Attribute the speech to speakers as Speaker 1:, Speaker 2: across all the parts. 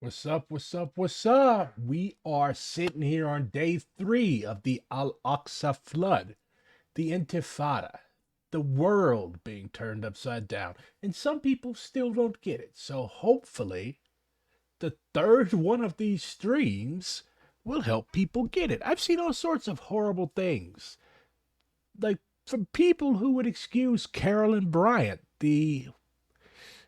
Speaker 1: What's up? What's up? What's up? We are sitting here on day 3 of the Al-Aqsa flood, the Intifada, the world being turned upside down. And some people still don't get it. So hopefully, the third one of these streams will help people get it. I've seen all sorts of horrible things. Like from people who would excuse Carolyn Bryant, the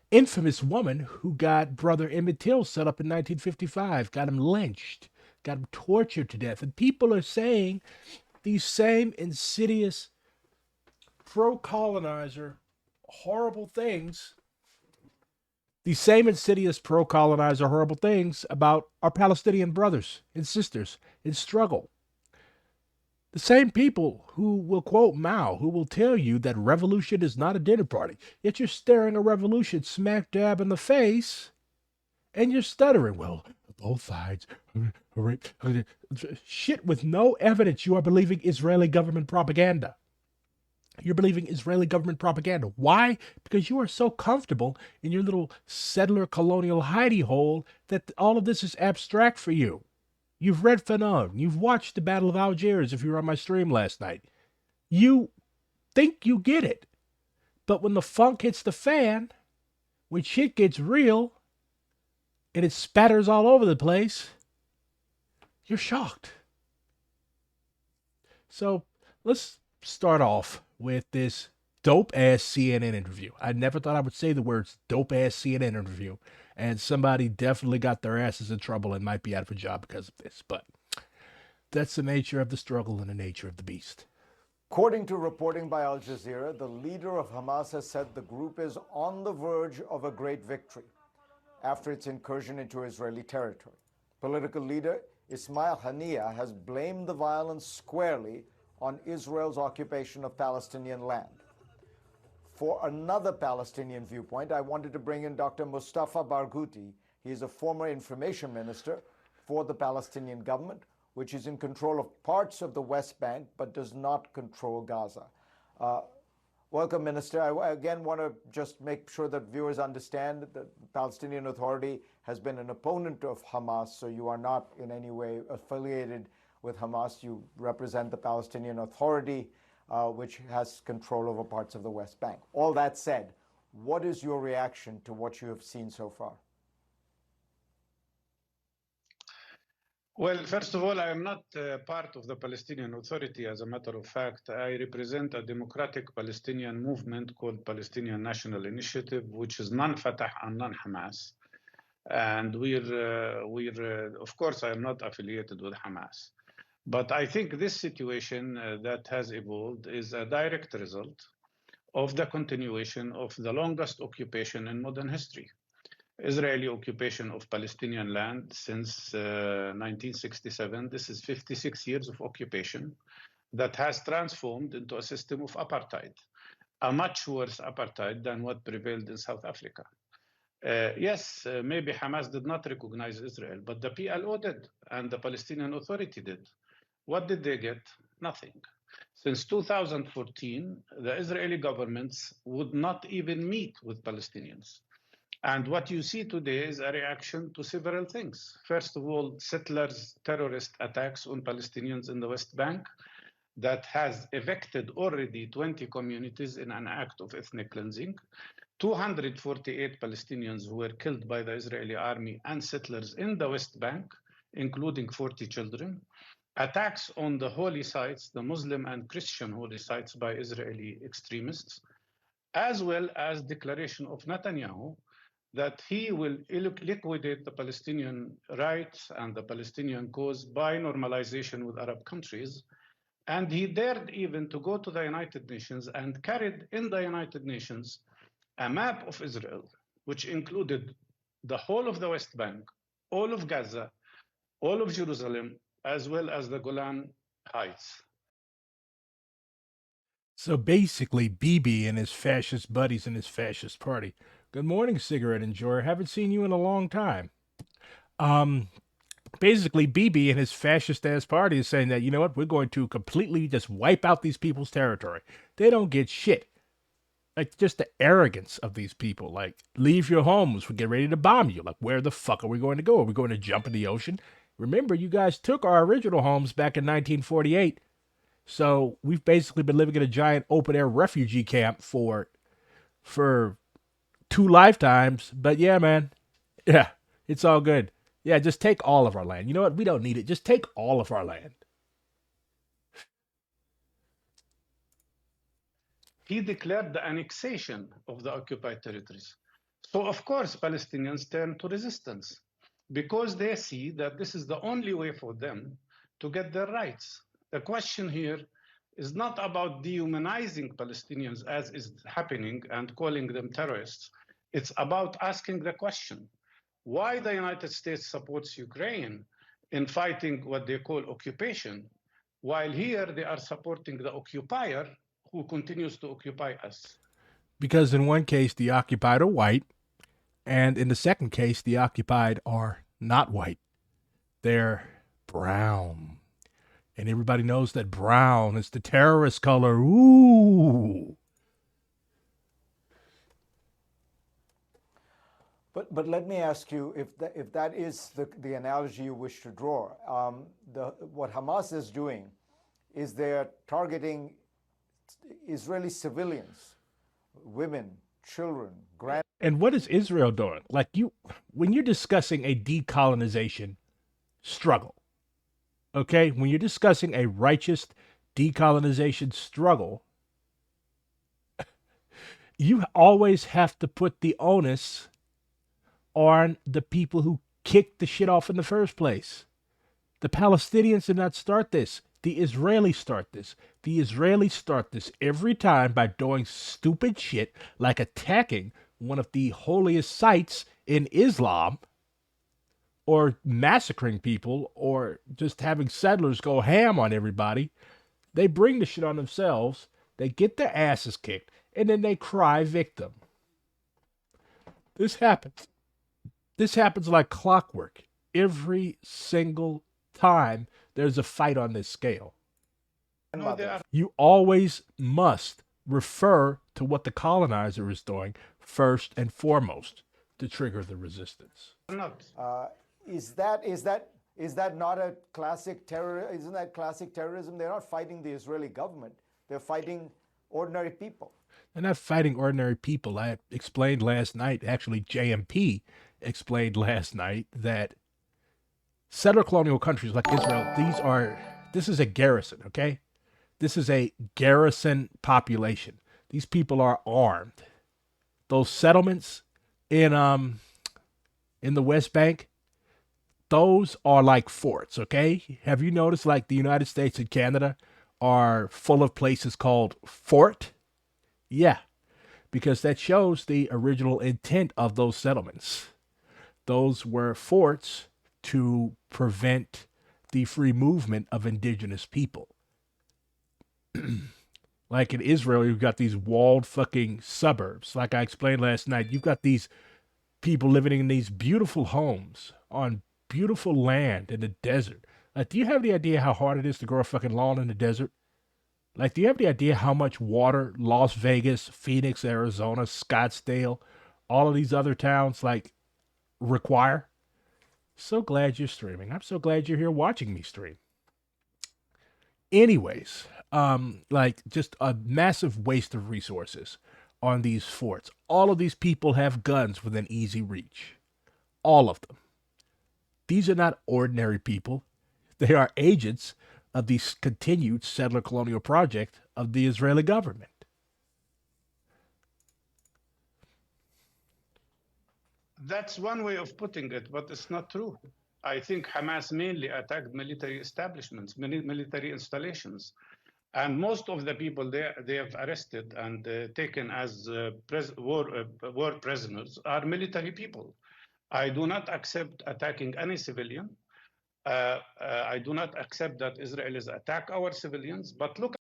Speaker 1: infamous woman who got Brother Emmett Till set up in 1955, got him lynched, got him tortured to death. And people are saying these same insidious pro colonizer horrible things, these same insidious pro colonizer horrible things about our Palestinian brothers and sisters in struggle. The same people who will quote Mao, who will tell you that revolution is not a dinner party, yet you're staring a revolution smack dab in the face and you're stuttering. Well, both sides. Shit with no evidence. You are believing Israeli government propaganda. You're believing Israeli government propaganda. Why? Because you are so comfortable in your little settler colonial hidey hole that all of this is abstract for you. You've read Fanon. You've watched the Battle of Algiers if you were on my stream last night. You think you get it. But when the funk hits the fan, when shit gets real, and it spatters all over the place, you're shocked. So let's start off with this dope ass CNN interview. I never thought I would say the words dope ass CNN interview, and somebody definitely got their asses in trouble and might be out of a job because of this. But that's the nature of the struggle and the nature of the beast.
Speaker 2: According to reporting by Al Jazeera, the leader of Hamas has said the group is on the verge of a great victory after its incursion into Israeli territory. Political leader Ismail Haniyeh has blamed the violence squarely on Israel's occupation of Palestinian land. For another Palestinian viewpoint, I wanted to bring in Dr. Mustafa Barghouti. He is a former information minister for the Palestinian government, which is in control of parts of the West Bank but does not control Gaza. Welcome, Minister. I again want to just make sure that viewers understand that the Palestinian Authority has been an opponent of Hamas, so you are not in any way affiliated with Hamas. You represent the Palestinian Authority, which has control over parts of the West Bank. All that said, what is your reaction to what you have seen so far?
Speaker 3: Well, first of all, I am not part of the Palestinian Authority. As a matter of fact, I represent a democratic Palestinian movement called Palestinian National Initiative, which is non-Fatah and non-Hamas. And of course, I am not affiliated with Hamas. But I think this situation that has evolved is a direct result of the continuation of the longest occupation in modern history. Israeli occupation of Palestinian land since 1967. This is 56 years of occupation that has transformed into a system of apartheid, a much worse apartheid than what prevailed in South Africa. Yes, maybe Hamas did not recognize Israel, but the PLO did, and the Palestinian Authority did. What did they get? Nothing. Since 2014, the Israeli governments would not even meet with Palestinians. And what you see today is a reaction to several things. First of all, settlers' terrorist attacks on Palestinians in the West Bank that has evicted already 20 communities in an act of ethnic cleansing. 248 Palestinians who were killed by the Israeli army and settlers in the West Bank, including 40 children. Attacks on the holy sites, the Muslim and Christian holy sites by Israeli extremists, as well as declaration of Netanyahu that he will liquidate the Palestinian rights and the Palestinian cause by normalization with Arab countries. And he dared even to go to the United Nations and carried in the United Nations a map of Israel, which included the whole of the West Bank, all of Gaza, all of Jerusalem, as well as the Golan Heights.
Speaker 1: So basically, Bibi and his fascist buddies in his fascist party. Good morning, cigarette enjoyer. Haven't seen you in a long time. Um, Basically, Bibi and his fascist ass party is saying that, you know what, we're going to completely just wipe out these people's territory. They don't get shit. Like, just the arrogance of these people. Like, leave your homes, we get ready to bomb you. Like, where the fuck are we going to go? Are we going to jump in the ocean? Remember, you guys took our original homes back in 1948. So we've basically been living in a giant open air refugee camp for 2 lifetimes. But yeah, man. Yeah, it's all good. Yeah, just take all of our land. You know what? We don't need it. Just take all of our land.
Speaker 3: He declared the annexation of the occupied territories. So, of course, Palestinians turn to resistance because they see that this is the only way for them to get their rights. The question here is not about dehumanizing Palestinians as is happening and calling them terrorists. It's about asking the question, why the United States supports Ukraine in fighting what they call occupation, while here they are supporting the occupier who continues to occupy us.
Speaker 1: Because in one case, the occupied are white, and in the second case, the occupied are not white. They're brown. And everybody knows that brown is the terrorist color. Ooh.
Speaker 2: But let me ask you, if that is the analogy you wish to draw, what Hamas is doing is they're targeting Israeli civilians, women, children, grand.
Speaker 1: And what is Israel doing? Like, when you're discussing a decolonization struggle, okay, when you're discussing a righteous decolonization struggle, you always have to put the onus on the people who kicked the shit off in the first place. The Palestinians did not start this. The Israelis start this. The Israelis start this every time by doing stupid shit like attacking one of the holiest sites in Islam, or massacring people, or just having settlers go ham on everybody. They bring the shit on themselves, they get their asses kicked, and then they cry victim. This happens. This happens like clockwork every single time there's a fight on this scale.
Speaker 3: No,
Speaker 1: You always must refer to what the colonizer is doing first and foremost to trigger the resistance.
Speaker 3: not.
Speaker 2: Is that not a classic terror? Isn't that classic terrorism? They're not fighting the Israeli government. They're fighting ordinary people.
Speaker 1: They're not fighting ordinary people. I explained last night, actually JMP explained last night, that settler colonial countries like Israel, this is a garrison, okay? This is a garrison population. These people are armed. Those settlements in the West Bank, those are like forts, okay? Have you noticed, like, the United States and Canada are full of places called fort? Yeah, because that shows the original intent of those settlements. Those were forts to prevent the free movement of indigenous people. Like in Israel, you've got these walled fucking suburbs. Like I explained last night, you've got these people living in these beautiful homes on beautiful land in the desert. Like, do you have any idea how hard it is to grow a fucking lawn in the desert? Like, do you have any idea how much water Las Vegas, Phoenix, Arizona, Scottsdale, all of these other towns, like, require? So glad you're streaming. I'm so glad you're here watching me stream. Anyways, like, just a massive waste of resources on these forts. All of these people have guns within easy reach. All of them. These are not ordinary people. They are agents of the continued settler colonial project of the Israeli government.
Speaker 3: That's one way of putting it, but it's not true. I think Hamas mainly attacked military establishments, military installations. And most of the people they have arrested and taken as war prisoners are military people. I do not accept attacking any civilian. I do not accept that Israelis attack our civilians. But look.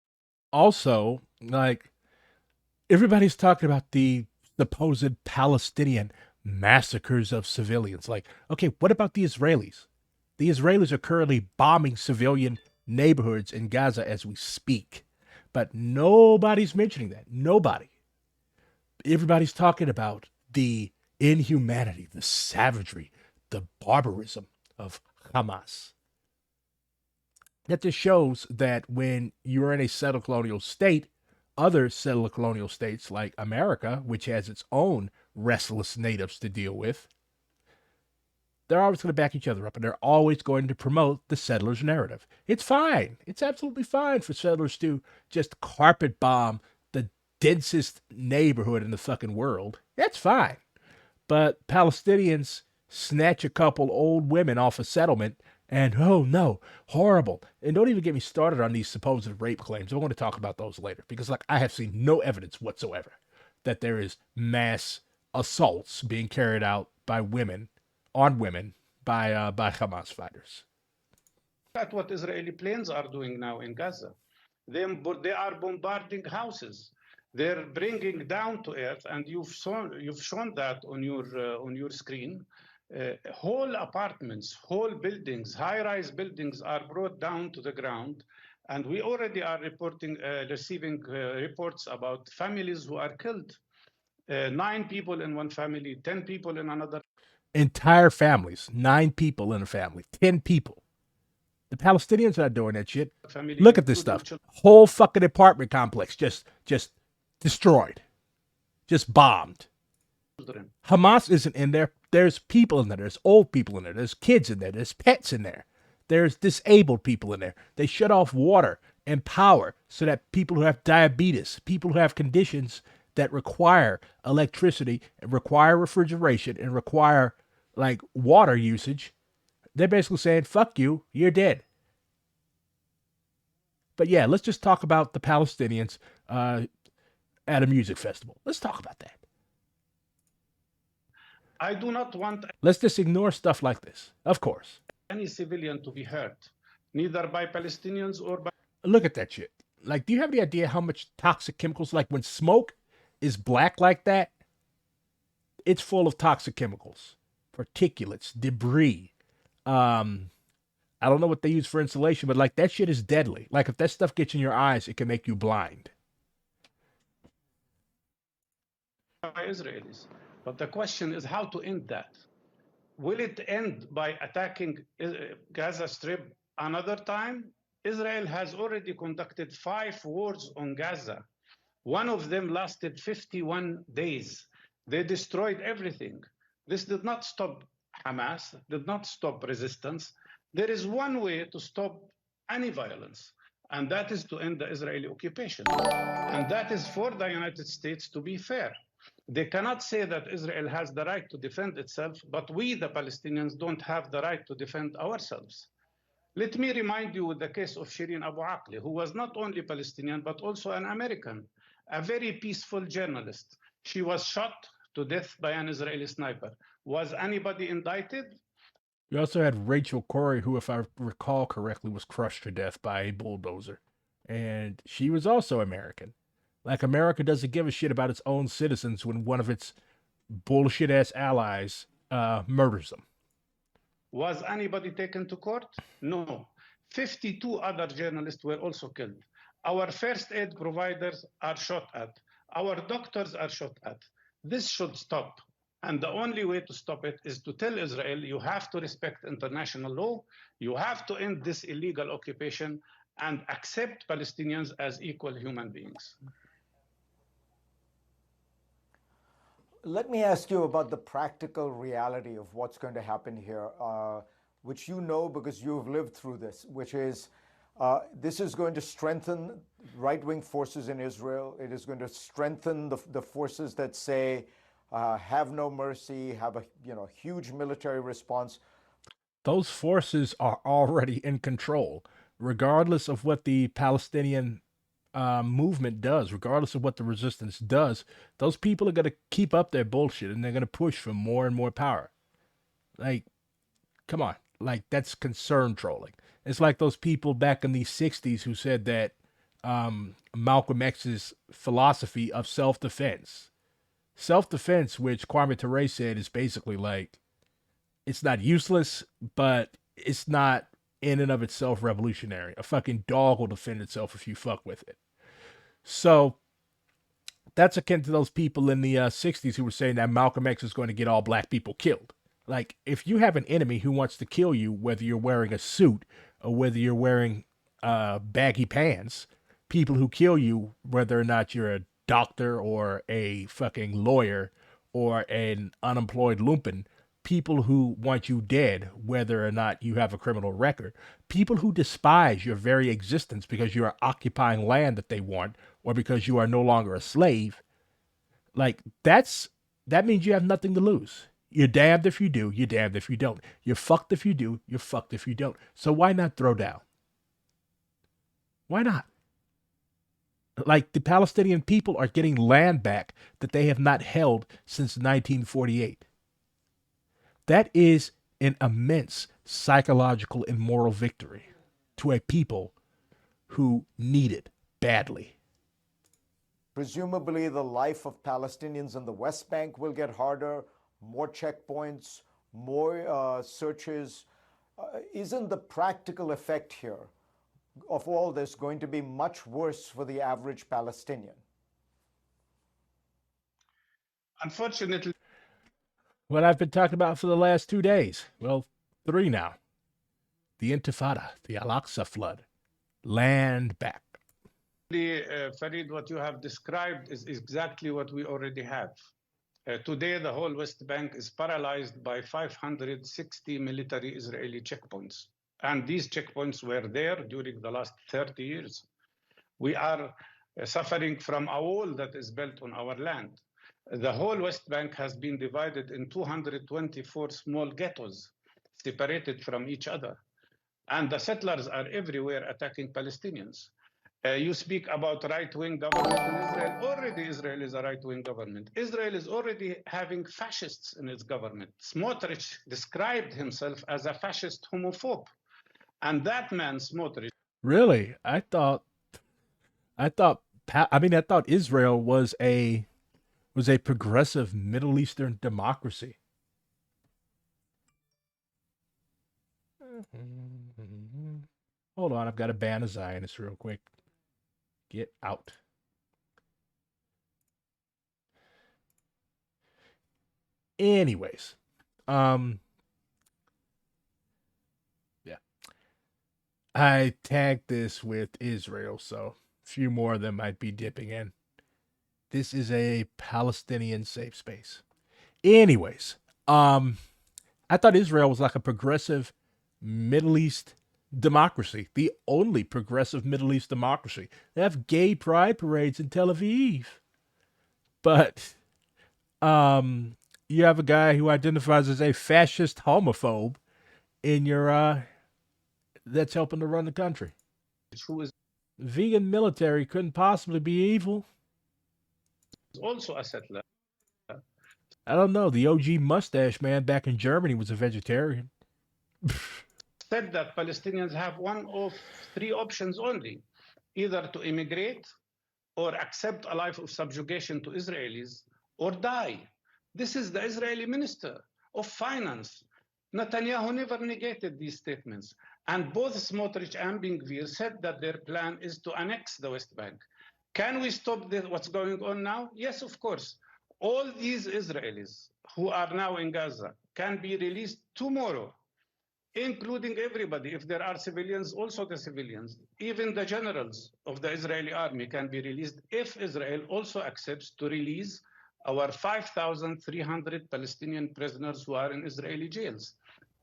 Speaker 1: Also, like, everybody's talking about the supposed Palestinian massacres of civilians. Like, okay, what about the Israelis? The Israelis are currently bombing civilian neighborhoods in Gaza as we speak. But nobody's mentioning that. Nobody. everybody's talking about the inhumanity, the savagery, the barbarism of Hamas. That just shows that when you're in a settler colonial state, other settler colonial states like America, which has its own restless natives to deal with, they're always going to back each other up, and they're always going to promote the settlers' narrative. It's fine. It's absolutely fine for settlers to just carpet bomb the densest neighborhood in the fucking world. That's fine. But Palestinians snatch a couple old women off a settlement and, oh no, horrible. And don't even get me started on these supposed rape claims. I want to talk about those later because, like, I have seen no evidence whatsoever that there is mass assaults being carried out by women on women by Hamas fighters.
Speaker 3: That's what Israeli planes are doing now in Gaza. They are bombarding houses. They're bringing down to earth, and you've shown that on your screen. Whole apartments, whole buildings, high-rise buildings are brought down to the ground, and we already are receiving reports about families who are killed. 9 people in one family, 10 people in another.
Speaker 1: Entire families, 9 people in a family, 10 people. The Palestinians are not doing that shit. Look at this stuff. Whole fucking apartment complex just destroyed, just bombed. Hamas isn't in there. There's people in there. There's old people in there. There's kids in there. There's pets in there. There's disabled people in there. They shut off water and power so that people who have diabetes, people who have conditions that require electricity and require refrigeration and require like water usage, they're basically saying, fuck you, you're dead. But yeah, let's just talk about the Palestinians at a music festival. Let's talk about that.
Speaker 3: I do not want
Speaker 1: Let's just ignore stuff like this, of course.
Speaker 3: any civilian to be hurt, neither by Palestinians or by...
Speaker 1: Look at that shit. Like, do you have any idea how much toxic chemicals, like when smoke is black like that, it's full of toxic chemicals, particulates, debris. I don't know what they use for insulation, but like that shit is deadly. Like if that stuff gets in your eyes, it can make you blind.
Speaker 3: by Israelis. But the question is how to end that. Will it end by attacking Gaza Strip another time? Israel has already conducted 5 wars on Gaza. One of them lasted 51 days. They destroyed everything. This did not stop Hamas, did not stop resistance. There is one way to stop any violence, and that is to end the Israeli occupation. And that is for the United States to be fair. They cannot say that Israel has the right to defend itself, but we, the Palestinians, don't have the right to defend ourselves. Let me remind you with the case of Shireen Abu Akleh, who was not only Palestinian, but also an American, a very peaceful journalist. She was shot to death by an Israeli sniper. Was anybody indicted?
Speaker 1: You also had Rachel Corrie, who, if I recall correctly, was crushed to death by a bulldozer. And she was also American. Like, America doesn't give a shit about its own citizens when one of its bullshit-ass allies murders them.
Speaker 3: Was anybody taken to court? No. 52 other journalists were also killed. Our first aid providers are shot at. Our doctors are shot at. This should stop. And the only way to stop it is to tell Israel, you have to respect international law, you have to end this illegal occupation, and accept Palestinians as equal human beings.
Speaker 2: Let me ask you about the practical reality of what's going to happen here, which you know because you've lived through this, which is this is going to strengthen right-wing forces in Israel. It is going to strengthen the forces that say have no mercy, have a huge military response.
Speaker 1: Those forces are already in control, regardless of what the Palestinian movement does, regardless of what the resistance does. Those people are going to keep up their bullshit and they're going to push for more and more power. Like, come on. Like, that's concern trolling. It's like those people back in the 60s who said that Malcolm X's philosophy of self-defense, which Kwame Ture said is basically like, it's not useless, but it's not in and of itself revolutionary. A fucking dog will defend itself if you fuck with it. So that's akin to those people in the 60s who were saying that Malcolm X is going to get all black people killed. Like, if you have an enemy who wants to kill you, whether you're wearing a suit or whether you're wearing baggy pants, people who kill you, whether or not you're a doctor or a fucking lawyer or an unemployed lumpen, people who want you dead, whether or not you have a criminal record, people who despise your very existence because you are occupying land that they want or because you are no longer a slave, like that means you have nothing to lose. You're damned if you do, you're damned if you don't. You're fucked if you do, you're fucked if you don't. So why not throw down? Why not? Like, the Palestinian people are getting land back that they have not held since 1948. That is an immense psychological and moral victory to a people who need it badly.
Speaker 2: Presumably, the life of Palestinians in the West Bank will get harder, more checkpoints, more searches. Isn't the practical effect here of all this going to be much worse for the average Palestinian?
Speaker 3: Unfortunately,
Speaker 1: What I've been talking about for the last 2 days, well, 3 now. The Intifada, the Al-Aqsa flood, land back.
Speaker 3: Farid, what you have described is exactly what we already have. Today, the whole West Bank is paralyzed by 560 military Israeli checkpoints. And these checkpoints were there during the last 30 years. We are suffering from a wall that is built on our land. The whole West Bank has been divided in 224 small ghettos, separated from each other. And the settlers are everywhere attacking Palestinians. You speak about right-wing government in Israel. Already Israel is a right-wing government. Israel is already having fascists in its government. Smotrich described himself as a fascist homophobe. And that man, Smotrich...
Speaker 1: Really? I thought Israel was a progressive Middle Eastern democracy. Hold on, I've got to ban a Zionist real quick. Get out. Anyways, yeah. I tagged this with Israel, so a few more of them might be dipping in. This is a Palestinian safe space. Anyways, I thought Israel was like a progressive Middle East democracy, the only progressive Middle East democracy. They have gay pride parades in Tel Aviv. But you have a guy who identifies as a fascist homophobe in your that's helping to run the country.
Speaker 3: Who is
Speaker 1: vegan military couldn't possibly be evil.
Speaker 3: Also a settler.
Speaker 1: I don't know. The OG mustache man back in Germany was a vegetarian.
Speaker 3: Said that Palestinians have one of 3 options only: either to immigrate or accept a life of subjugation to Israelis or die. This is the Israeli Minister of Finance. Netanyahu never negated these statements. And both Smotrich and Ben-Gvir said that their plan is to annex the West Bank. Can we stop what's going on now? Yes, of course. All these Israelis who are now in Gaza can be released tomorrow, including everybody. If there are civilians, also the civilians. Even the generals of the Israeli army can be released if Israel also accepts to release our 5,300 Palestinian prisoners who are in Israeli jails,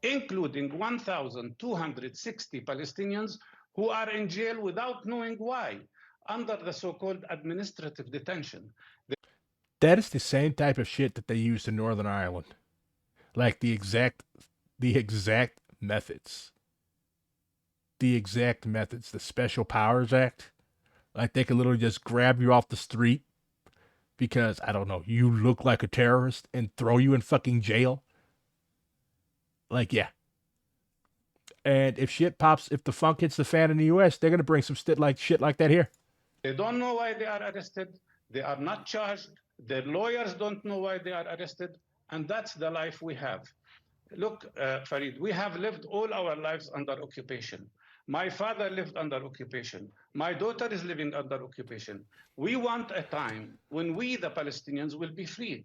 Speaker 3: including 1,260 Palestinians who are in jail without knowing why, under the so-called administrative detention.
Speaker 1: That is the same type of shit that they used in Northern Ireland. Like the exact methods. The exact methods. The Special Powers Act. Like they could literally just grab you off the street because, I don't know, you look like a terrorist and throw you in fucking jail. Like, yeah. And if the funk hits the fan in the US, they're going to bring some shit like that here.
Speaker 3: They don't know why they are arrested. They are not charged. Their lawyers don't know why they are arrested. And that's the life we have. Look, Farid, we have lived all our lives under occupation. My father lived under occupation. My daughter is living under occupation. We want a time when we, the Palestinians, will be free.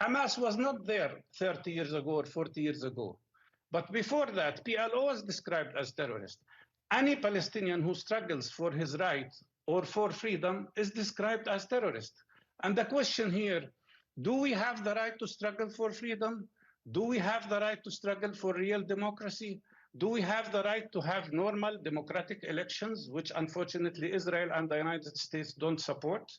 Speaker 3: Hamas was not there 30 years ago or 40 years ago. But before that, PLO was described as terrorist. Any Palestinian who struggles for his right or for freedom is described as terrorist. And the question here, do we have the right to struggle for freedom? Do we have the right to struggle for real democracy? Do we have the right to have normal democratic elections, which unfortunately Israel and the United States don't support?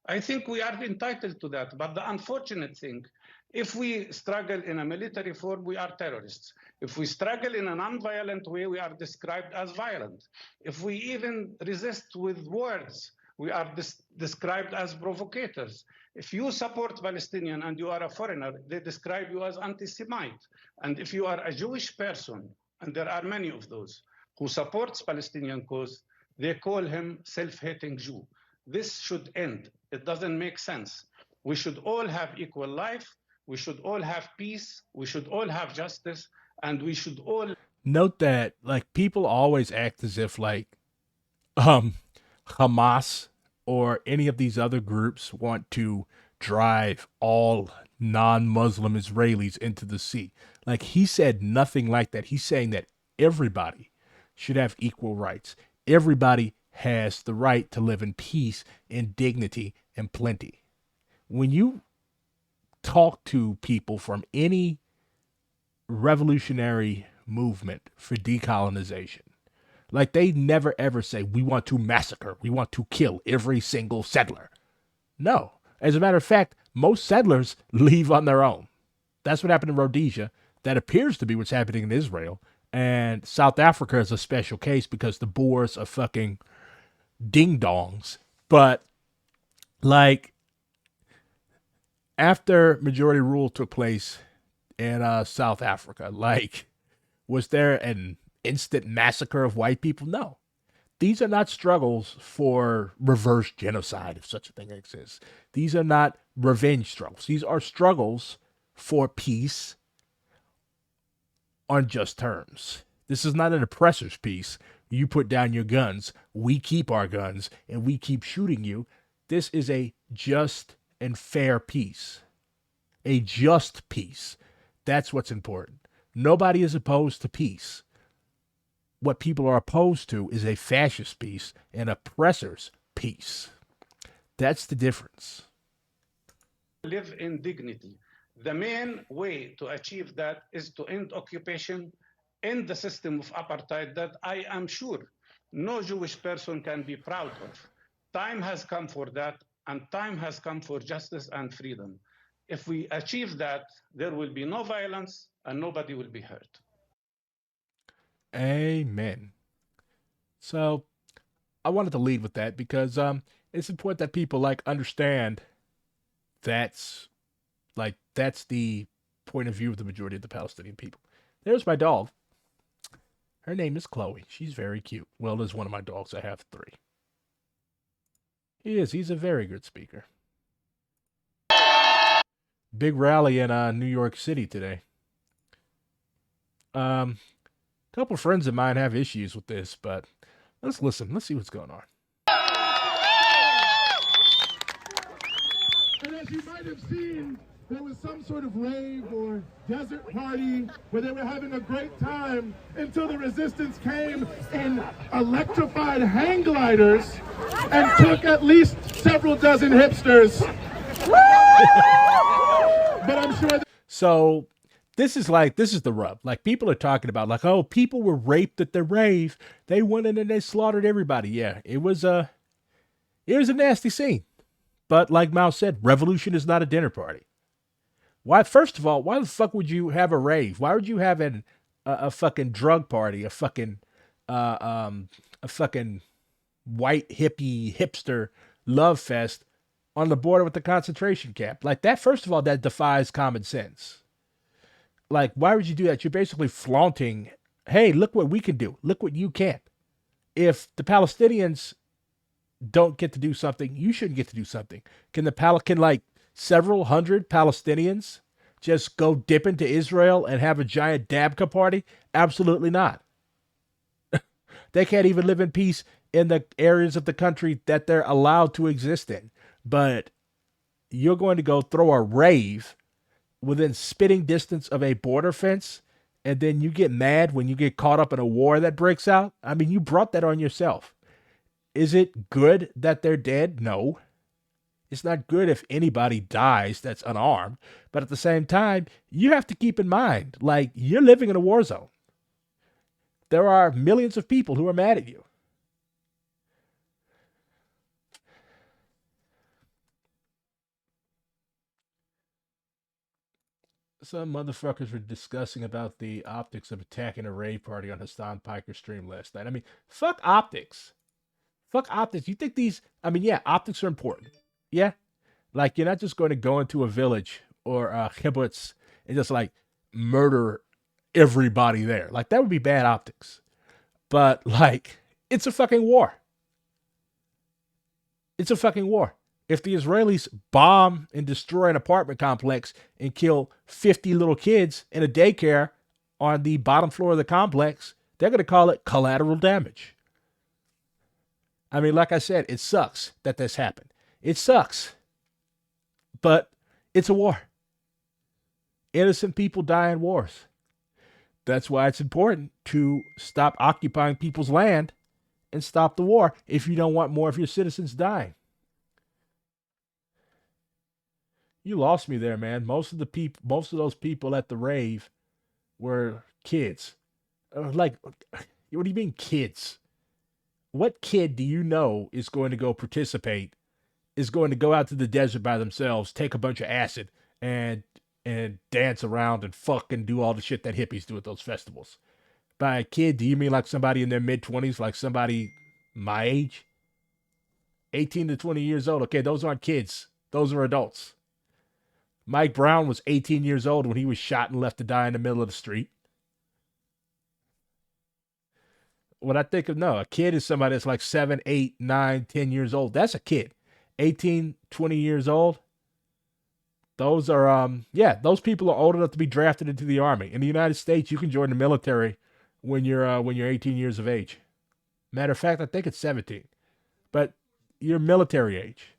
Speaker 3: I think we are entitled to that. But the unfortunate thing, if we struggle in a military form, we are terrorists. If we struggle in a non-violent way, we are described as violent. If we even resist with words, we are described as provocators. If you support Palestinian and you are a foreigner, they describe you as anti-Semite. And if you are a Jewish person, and there are many of those, who supports Palestinian cause, they call him self-hating Jew. This should end. It doesn't make sense. We should all have equal life. We should all have peace. We should all have justice. And we should all...
Speaker 1: Note that, like, people always act as if, like, Hamas or any of these other groups want to drive all non-Muslim Israelis into the sea. Like, he said nothing like that. He's saying that everybody should have equal rights. Everybody has the right to live in peace and dignity and plenty. When you talk to people from any revolutionary movement for decolonization, like, they never ever say, we want to massacre, we want to kill every single settler. No. As a matter of fact, most settlers leave on their own. That's what happened in Rhodesia. That appears to be what's happening in Israel. And South Africa is a special case because the Boers are fucking ding-dongs. But, like, after majority rule took place in South Africa, like, was there an instant massacre of white people? No. These are not struggles for reverse genocide, if such a thing exists. These are not revenge struggles. These are struggles for peace on just terms. This is not an oppressor's peace. You put down your guns, we keep our guns, and we keep shooting you. This is a just and fair peace. A just peace. That's what's important. Nobody is opposed to peace. What people are opposed to is a fascist peace, an oppressor's peace. That's the difference.
Speaker 3: Live in dignity. The main way to achieve that is to end occupation, end the system of apartheid that I am sure no Jewish person can be proud of. Time has come for that, and time has come for justice and freedom. If we achieve that, there will be no violence and nobody will be hurt.
Speaker 1: Amen. So I wanted to lead with that because it's important that people, like, understand that's the point of view of the majority of the Palestinian people. There's my dog. Her name is Chloe. She's very cute. Well, there's one of my dogs. I have 3. He's a very good speaker. Big rally in New York City today. A couple friends of mine have issues with this, but let's listen. Let's see what's going on.
Speaker 4: And as you might have seen, there was some sort of rave or desert party where they were having a great time until the resistance came in electrified hang gliders and took at least several dozen hipsters. But I'm sure
Speaker 1: So this is the rub. Like, people are talking about, like, oh, people were raped at the rave. They went in and they slaughtered everybody. Yeah, it was a nasty scene. But like Mao said, revolution is not a dinner party. Why? First of all, why the fuck would you have a rave? Why would you have a fucking drug party, a fucking white hippie hipster love fest on the border with the concentration camp? Like, that, first of all, that defies common sense. Like, why would you do that? You're basically flaunting, hey, look what we can do. Look what you can't. If the Palestinians don't get to do something, you shouldn't get to do something. Can like several hundred Palestinians just go dip into Israel and have a giant dabka party? Absolutely not. They can't even live in peace in the areas of the country that they're allowed to exist in. But you're going to go throw a rave within spitting distance of a border fence, and then you get mad when you get caught up in a war that breaks out? I mean, you brought that on yourself. Is it good that they're dead? No. It's not good if anybody dies that's unarmed. But at the same time, you have to keep in mind, like, you're living in a war zone. There are millions of people who are mad at you. Some motherfuckers were discussing about the optics of attacking a rave party on Hassan Piker's stream last night. I mean, fuck optics. Fuck optics. You think these, I mean, yeah, optics are important. Yeah. Like, you're not just going to go into a village or a kibbutz and just like murder everybody there. Like, that would be bad optics. But like, it's a fucking war. It's a fucking war. If the Israelis bomb and destroy an apartment complex and kill 50 little kids in a daycare on the bottom floor of the complex, they're going to call it collateral damage. I mean, like I said, it sucks that this happened. It sucks. But it's a war. Innocent people die in wars. That's why it's important to stop occupying people's land and stop the war if you don't want more of your citizens dying. You lost me there, man. Most of those people at the rave were kids. Like, what do you mean kids? What kid do you know is going to go participate, is going to go out to the desert by themselves, take a bunch of acid, and dance around and fucking do all the shit that hippies do at those festivals? By a kid, do you mean like somebody in their mid-20s, like somebody my age? 18 to 20 years old. Okay, those aren't kids. Those are adults. Mike Brown was 18 years old when he was shot and left to die in the middle of the street. When I think of, no, a kid is somebody that's like 7, 8, 9, 10 years old. That's a kid. 18, 20 years old. Those are, those people are old enough to be drafted into the army. In the United States, you can join the military when you're 18 years of age. Matter of fact, I think it's 17. But you're military age.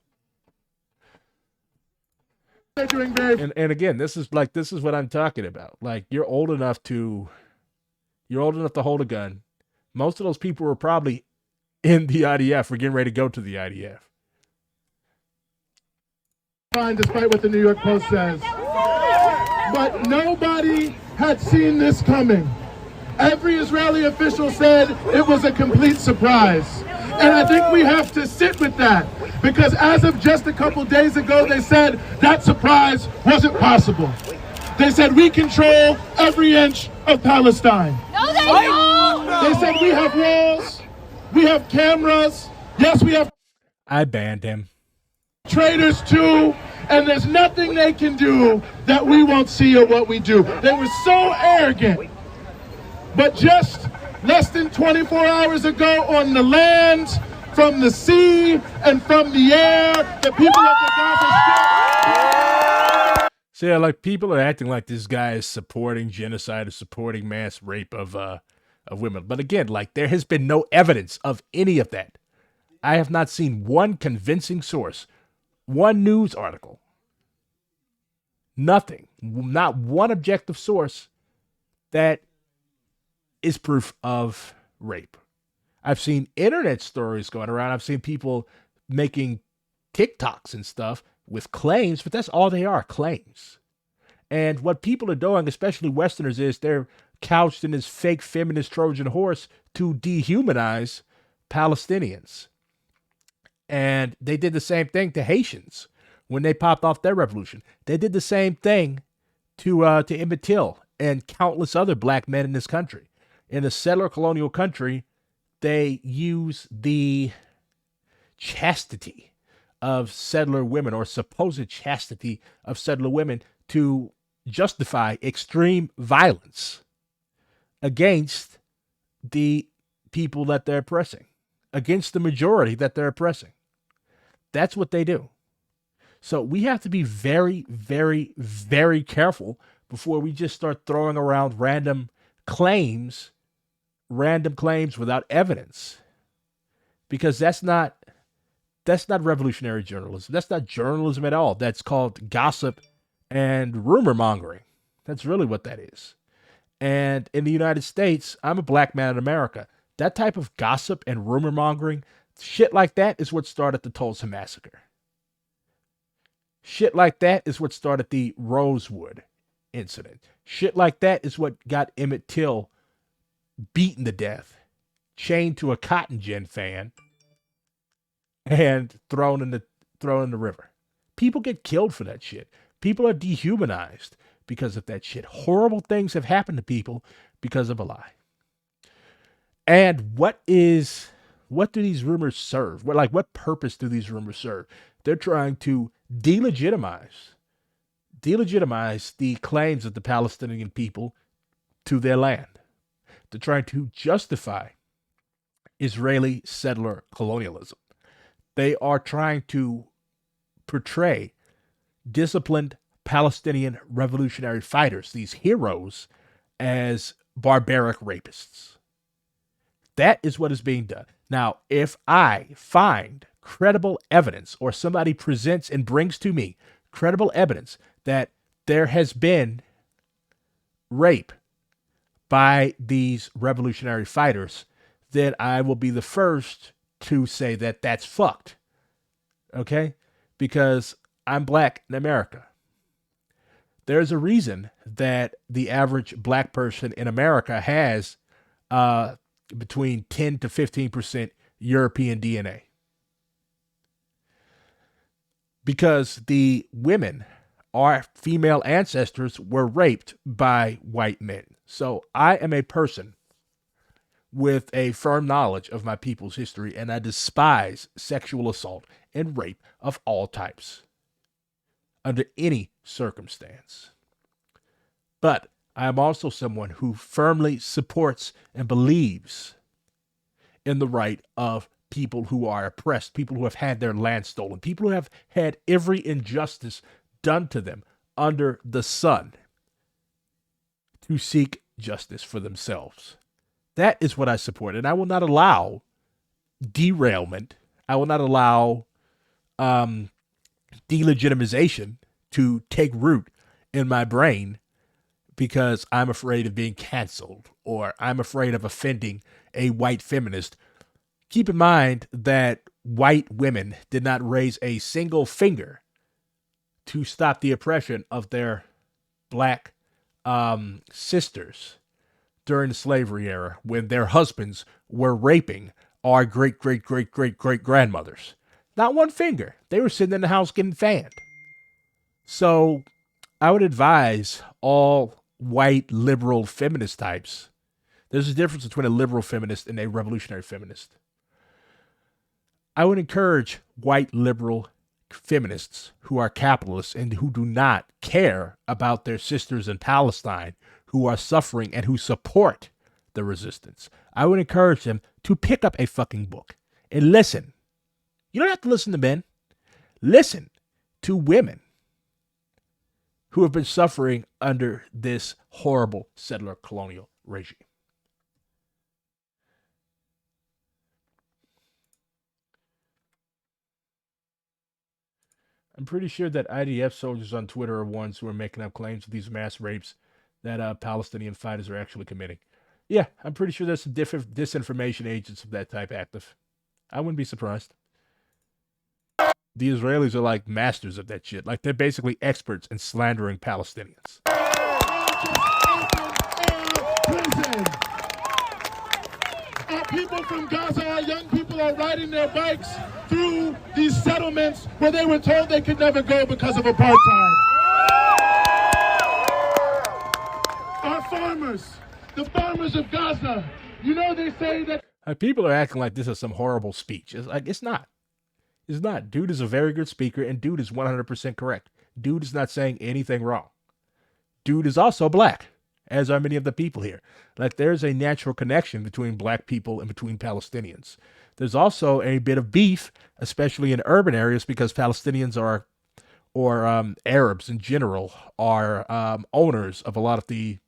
Speaker 1: And again, this is what I'm talking about. Like, you're old enough to hold a gun. Most of those people were probably in the IDF or getting ready to go to the IDF.
Speaker 4: Fine, despite what the New York Post says. But nobody had seen this coming. Every Israeli official said it was a complete surprise. And I think we have to sit with that, because as of just a couple days ago, they said that surprise wasn't possible. They said we control every inch of Palestine.
Speaker 5: No, they don't!
Speaker 4: They said we have walls, we have cameras, yes, we have...
Speaker 1: I banned him.
Speaker 4: Traitors too, and there's nothing they can do that we won't see or what we do. They were so arrogant. But just less than 24 hours ago, on the land, from the sea, and from the air, the people of the Gaza Strip...
Speaker 1: So yeah, like, people are acting like this guy is supporting genocide or supporting mass rape of women. But again, like, there has been no evidence of any of that. I have not seen one convincing source, one news article, nothing, not one objective source that is proof of rape. I've seen internet stories going around. I've seen people making TikToks and stuff with claims, but that's all they are, claims. And what people are doing, especially Westerners, is they're couched in this fake feminist Trojan horse to dehumanize Palestinians. And they did the same thing to Haitians when they popped off their revolution. They did the same thing to Emmett Till and countless other black men in this country. In a settler colonial country, they use the chastity of settler women, or supposed chastity of settler women, to justify extreme violence against the people that they're oppressing, against the majority that they're oppressing. That's what they do. So we have to be very, very, very careful before we just start throwing around random claims without evidence. Because that's not revolutionary journalism. That's not journalism at all. That's called gossip and rumor mongering. That's really what that is. And in the United States, I'm a black man in America. That type of gossip and rumor mongering, shit like that is what started the Tulsa Massacre. Shit like that is what started the Rosewood incident. Shit like that is what got Emmett Till beaten to death, chained to a cotton gin fan, and thrown in the river. People get killed for that shit. People are dehumanized because of that shit. Horrible things have happened to people because of a lie. And what do these rumors serve? What purpose do these rumors serve? They're trying to delegitimize the claims of the Palestinian people to their land. They're trying to justify Israeli settler colonialism. They are trying to portray disciplined Palestinian revolutionary fighters, these heroes, as barbaric rapists. That is what is being done. Now, if I find credible evidence, or somebody presents and brings to me credible evidence that there has been rape by these revolutionary fighters, then I will be the first to say that that's fucked. Okay? Because I'm black in America. There's a reason that the average black person in America has between 10 to 15% European DNA. Because the women, our female ancestors, were raped by white men. So I am a person with a firm knowledge of my people's history, and I despise sexual assault and rape of all types under any circumstance. But I am also someone who firmly supports and believes in the right of people who are oppressed, people who have had their land stolen, people who have had every injustice done to them under the sun, to seek justice for themselves. That is what I support. And I will not allow derailment. I will not allow delegitimization to take root in my brain because I'm afraid of being canceled or I'm afraid of offending a white feminist. Keep in mind that white women did not raise a single finger to stop the oppression of their black sisters during the slavery era when their husbands were raping our great-great-great-great-great-grandmothers. Not one finger. They were sitting in the house getting fanned. So I would advise all white liberal feminist types. There's a difference between a liberal feminist and a revolutionary feminist. I would encourage white liberal feminists who are capitalists and who do not care about their sisters in Palestine who are suffering and who support the resistance. I would encourage them to pick up a fucking book and listen. You don't have to listen to men. Listen to women who have been suffering under this horrible settler colonial regime. I'm pretty sure that IDF soldiers on Twitter are ones who are making up claims of these mass rapes that Palestinian fighters are actually committing. Yeah, I'm pretty sure there's some different disinformation agents of that type active. I wouldn't be surprised. The Israelis are like masters of that shit. Like, they're basically experts in slandering Palestinians.
Speaker 4: Our people from Gaza, our young people are riding their bikes through these settlements where they were told they could never go because of apartheid. Our farmers, the farmers of Gaza, you know they say that...
Speaker 1: People are acting like this is some horrible speech. It's like, it's not. It's not. Dude is a very good speaker, and dude is 100% correct. Dude is not saying anything wrong. Dude is also black, as are many of the people here. Like, there's a natural connection between black people and between Palestinians. There's also a bit of beef, especially in urban areas, because Palestinians are Arabs in general are owners of a lot of the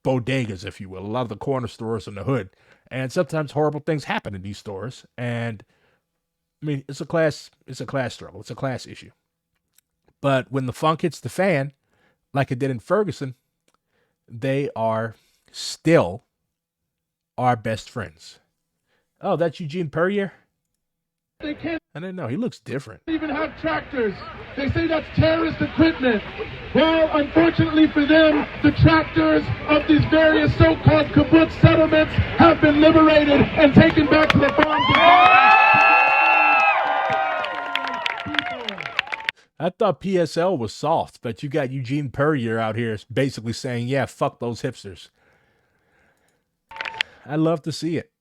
Speaker 1: bodegas, if you will, a lot of the corner stores in the hood. And sometimes horrible things happen in these stores. And I mean, it's a class struggle. It's a class issue. But when the funk hits the fan, like it did in Ferguson, they are still our best friends. Oh, that's Eugene Puryear?
Speaker 4: They can't
Speaker 1: I didn't know. He looks different.
Speaker 4: even have tractors. They say that's terrorist equipment. Well, unfortunately for them, the tractors of these various so-called kibbutz settlements have been liberated and taken back to the farms.
Speaker 1: I thought PSL was soft, but you got Eugene Puryear out here basically saying, yeah, fuck those hipsters. I love to see it.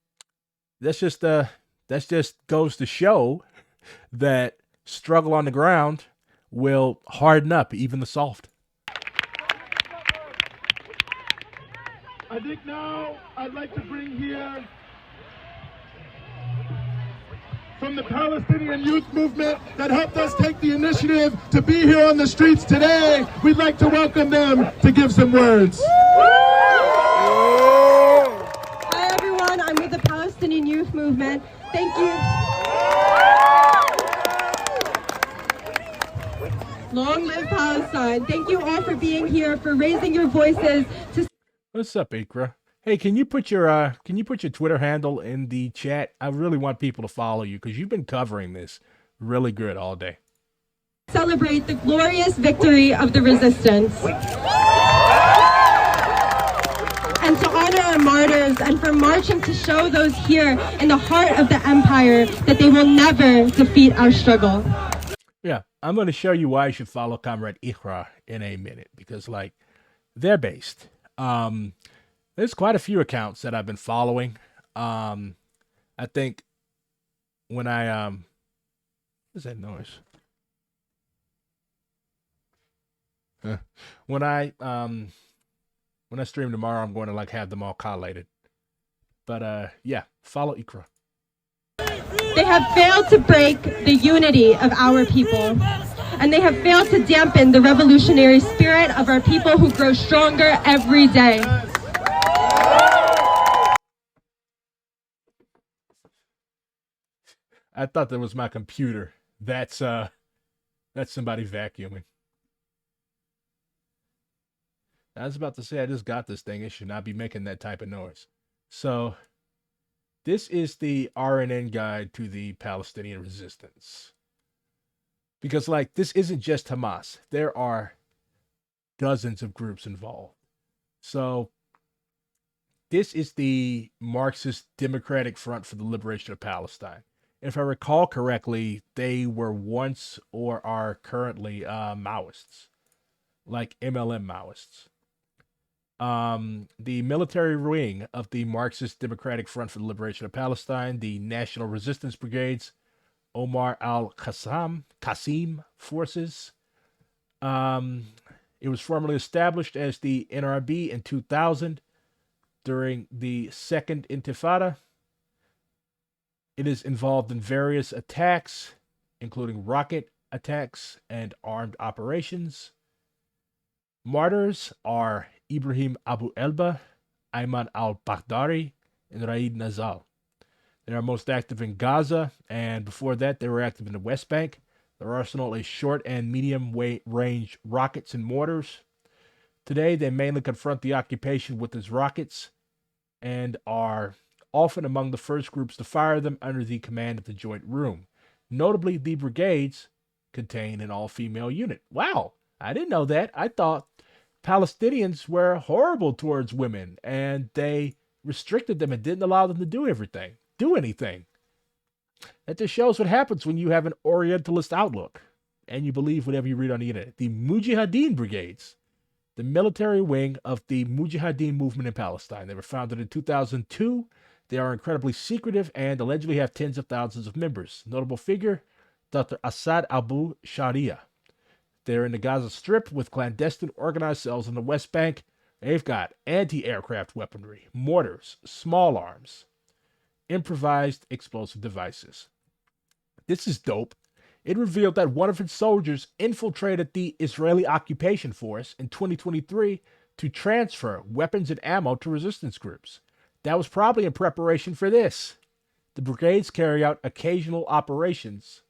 Speaker 1: That just goes to show that struggle on the ground will harden up even the soft.
Speaker 4: I think now I'd like to bring here from the Palestinian youth movement that helped us take the initiative to be here on the streets today. We'd like to welcome them to give some words.
Speaker 5: Hi everyone, I'm with the Palestinian youth movement. Thank you. Long live Palestine. Thank you all for being here, for raising your voices to...
Speaker 1: What's up, Ikra? Hey, can you put your Twitter handle in the chat? I really want people to follow you because you've been covering this really good all day.
Speaker 5: Celebrate the glorious victory of the resistance. And to honor our martyrs, and for marching to show those here in the heart of the empire that they will never defeat our struggle.
Speaker 1: Yeah, I'm going to show you why you should follow Comrade Ikra in a minute because, like, they're based. There's quite a few accounts that I've been following. I think when I what's that noise? When I stream tomorrow, I'm going to like have them all collated. But yeah, follow Ikra.
Speaker 5: They have failed to break the unity of our people, and they have failed to dampen the revolutionary spirit of our people who grow stronger every day.
Speaker 1: I thought that was my computer. That's somebody vacuuming. I was about to say I just got this thing. It should not be making that type of noise. So this is the RNN guide to the Palestinian resistance. Because like this isn't just Hamas. There are dozens of groups involved. So this is the Marxist Democratic Front for the Liberation of Palestine. If I recall correctly, they were once or are currently Maoists, like MLM Maoists. The military wing of the Marxist Democratic Front for the Liberation of Palestine, the National Resistance Brigades, Omar al-Qasim forces. It was formally established as the NRB in 2000 during the Second Intifada. It is involved in various attacks, including rocket attacks and armed operations. Martyrs are Ibrahim Abu Elba, Ayman al-Baghdadi, and Raid Nazal. They are most active in Gaza, and before that, they were active in the West Bank. Their arsenal is short and medium-range rockets and mortars. Today, they mainly confront the occupation with its rockets and are often among the first groups to fire them under the command of the Joint Room. Notably, the brigades contain an all-female unit. Wow, I didn't know that. I thought Palestinians were horrible towards women, and they restricted them and didn't allow them to do anything. That just shows what happens when you have an Orientalist outlook, and you believe whatever you read on the internet. The Mujihadin Brigades, the military wing of the Mujihadin movement in Palestine. They were founded in 2002. They are incredibly secretive and allegedly have tens of thousands of members. Notable figure, Dr. Assad Abu Sharia. They're in the Gaza Strip with clandestine organized cells in the West Bank. They've got anti-aircraft weaponry, mortars, small arms, improvised explosive devices. This is dope. It revealed that one of its soldiers infiltrated the Israeli occupation force in 2023 to transfer weapons and ammo to resistance groups. That was probably in preparation for this. The brigades carry out occasional operations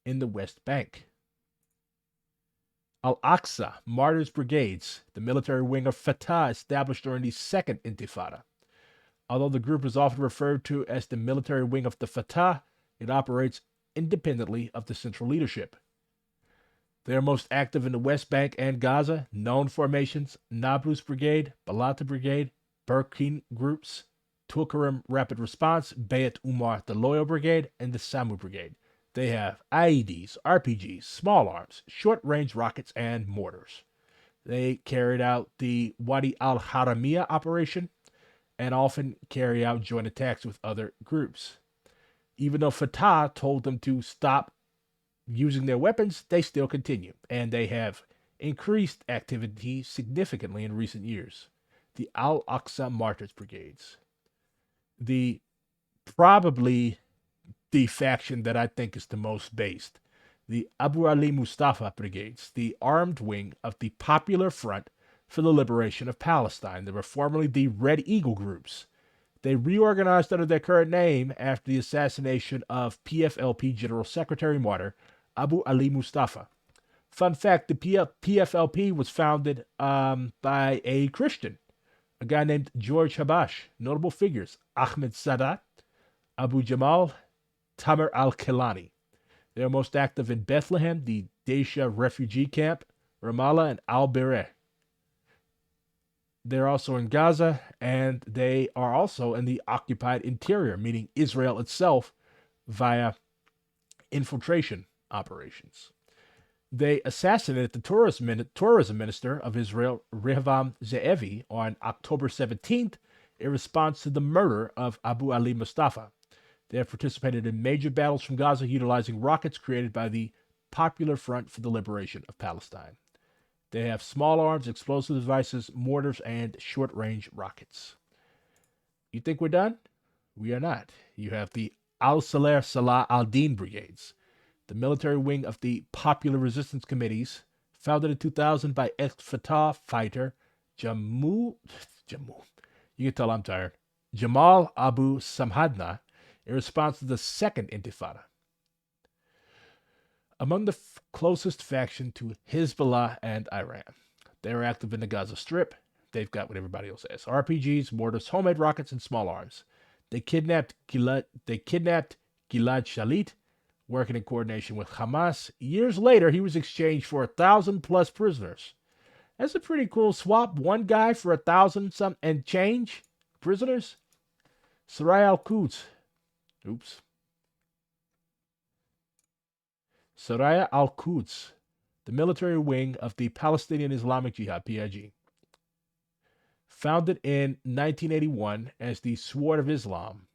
Speaker 1: in the West Bank. Al-Aqsa Martyrs Brigades, the military wing of Fatah established during the Second Intifada. Although the group is often referred to as the military wing of the Fatah, it operates independently of the central leadership. They are most active in the West Bank and Gaza. Known formations: Nablus Brigade, Balata Brigade, Burkine Groups, Tulkarim Rapid Response, Bayat Umar the Loyal Brigade, and the Samu Brigade. They have IEDs, RPGs, small arms, short-range rockets, and mortars. They carried out the Wadi al-Haramiyah operation and often carry out joint attacks with other groups. Even though Fatah told them to stop using their weapons, they still continue, and they have increased activity significantly in recent years. The Al-Aqsa Martyrs Brigades. Probably the faction that I think is the most based. The Ali Mustafa Brigades, the armed wing of the Popular Front for the Liberation of Palestine. They were formerly the Red Eagle groups. They reorganized under their current name after the assassination of PFLP General Secretary Martyr Abu Ali Mustafa. Fun fact, the PFLP was founded by a Christian, a guy named George Habash. Notable figures: Ahmed Sadat, Abu Jamal, Tamer al-Kilani. They are most active in Bethlehem, the Daisha refugee camp, Ramallah, and Al-Bireh. They're also in Gaza, and they are also in the occupied interior, meaning Israel itself, via infiltration operations. They assassinated the tourism minister of Israel, Rehavam Ze'evi, on October 17th in response to the murder of Abu Ali Mustafa. They have participated in major battles from Gaza utilizing rockets created by the Popular Front for the Liberation of Palestine. They have small arms, explosive devices, mortars, and short-range rockets. You think we're done? We are not. You have the Al-Salah Salah al-Din Brigades, the military wing of the Popular Resistance Committees, founded in 2000 by ex-Fatah fighter Jamal, you can tell I'm tired, Jamal Abu Samna, in response to the Second Intifada. Among the closest faction to Hezbollah and Iran. They are active in the Gaza Strip. They've got what everybody else has: RPGs, mortars, homemade rockets, and small arms. They kidnapped Gilad Shalit, working in coordination with Hamas. Years later, he was exchanged for 1,000+ prisoners. That's a pretty cool swap. One guy for 1,000 some and change prisoners. Saraya al-Quds. Saraya al-Quds, the military wing of the Palestinian Islamic Jihad, PIG. Founded in 1981 as the Sword of Islam,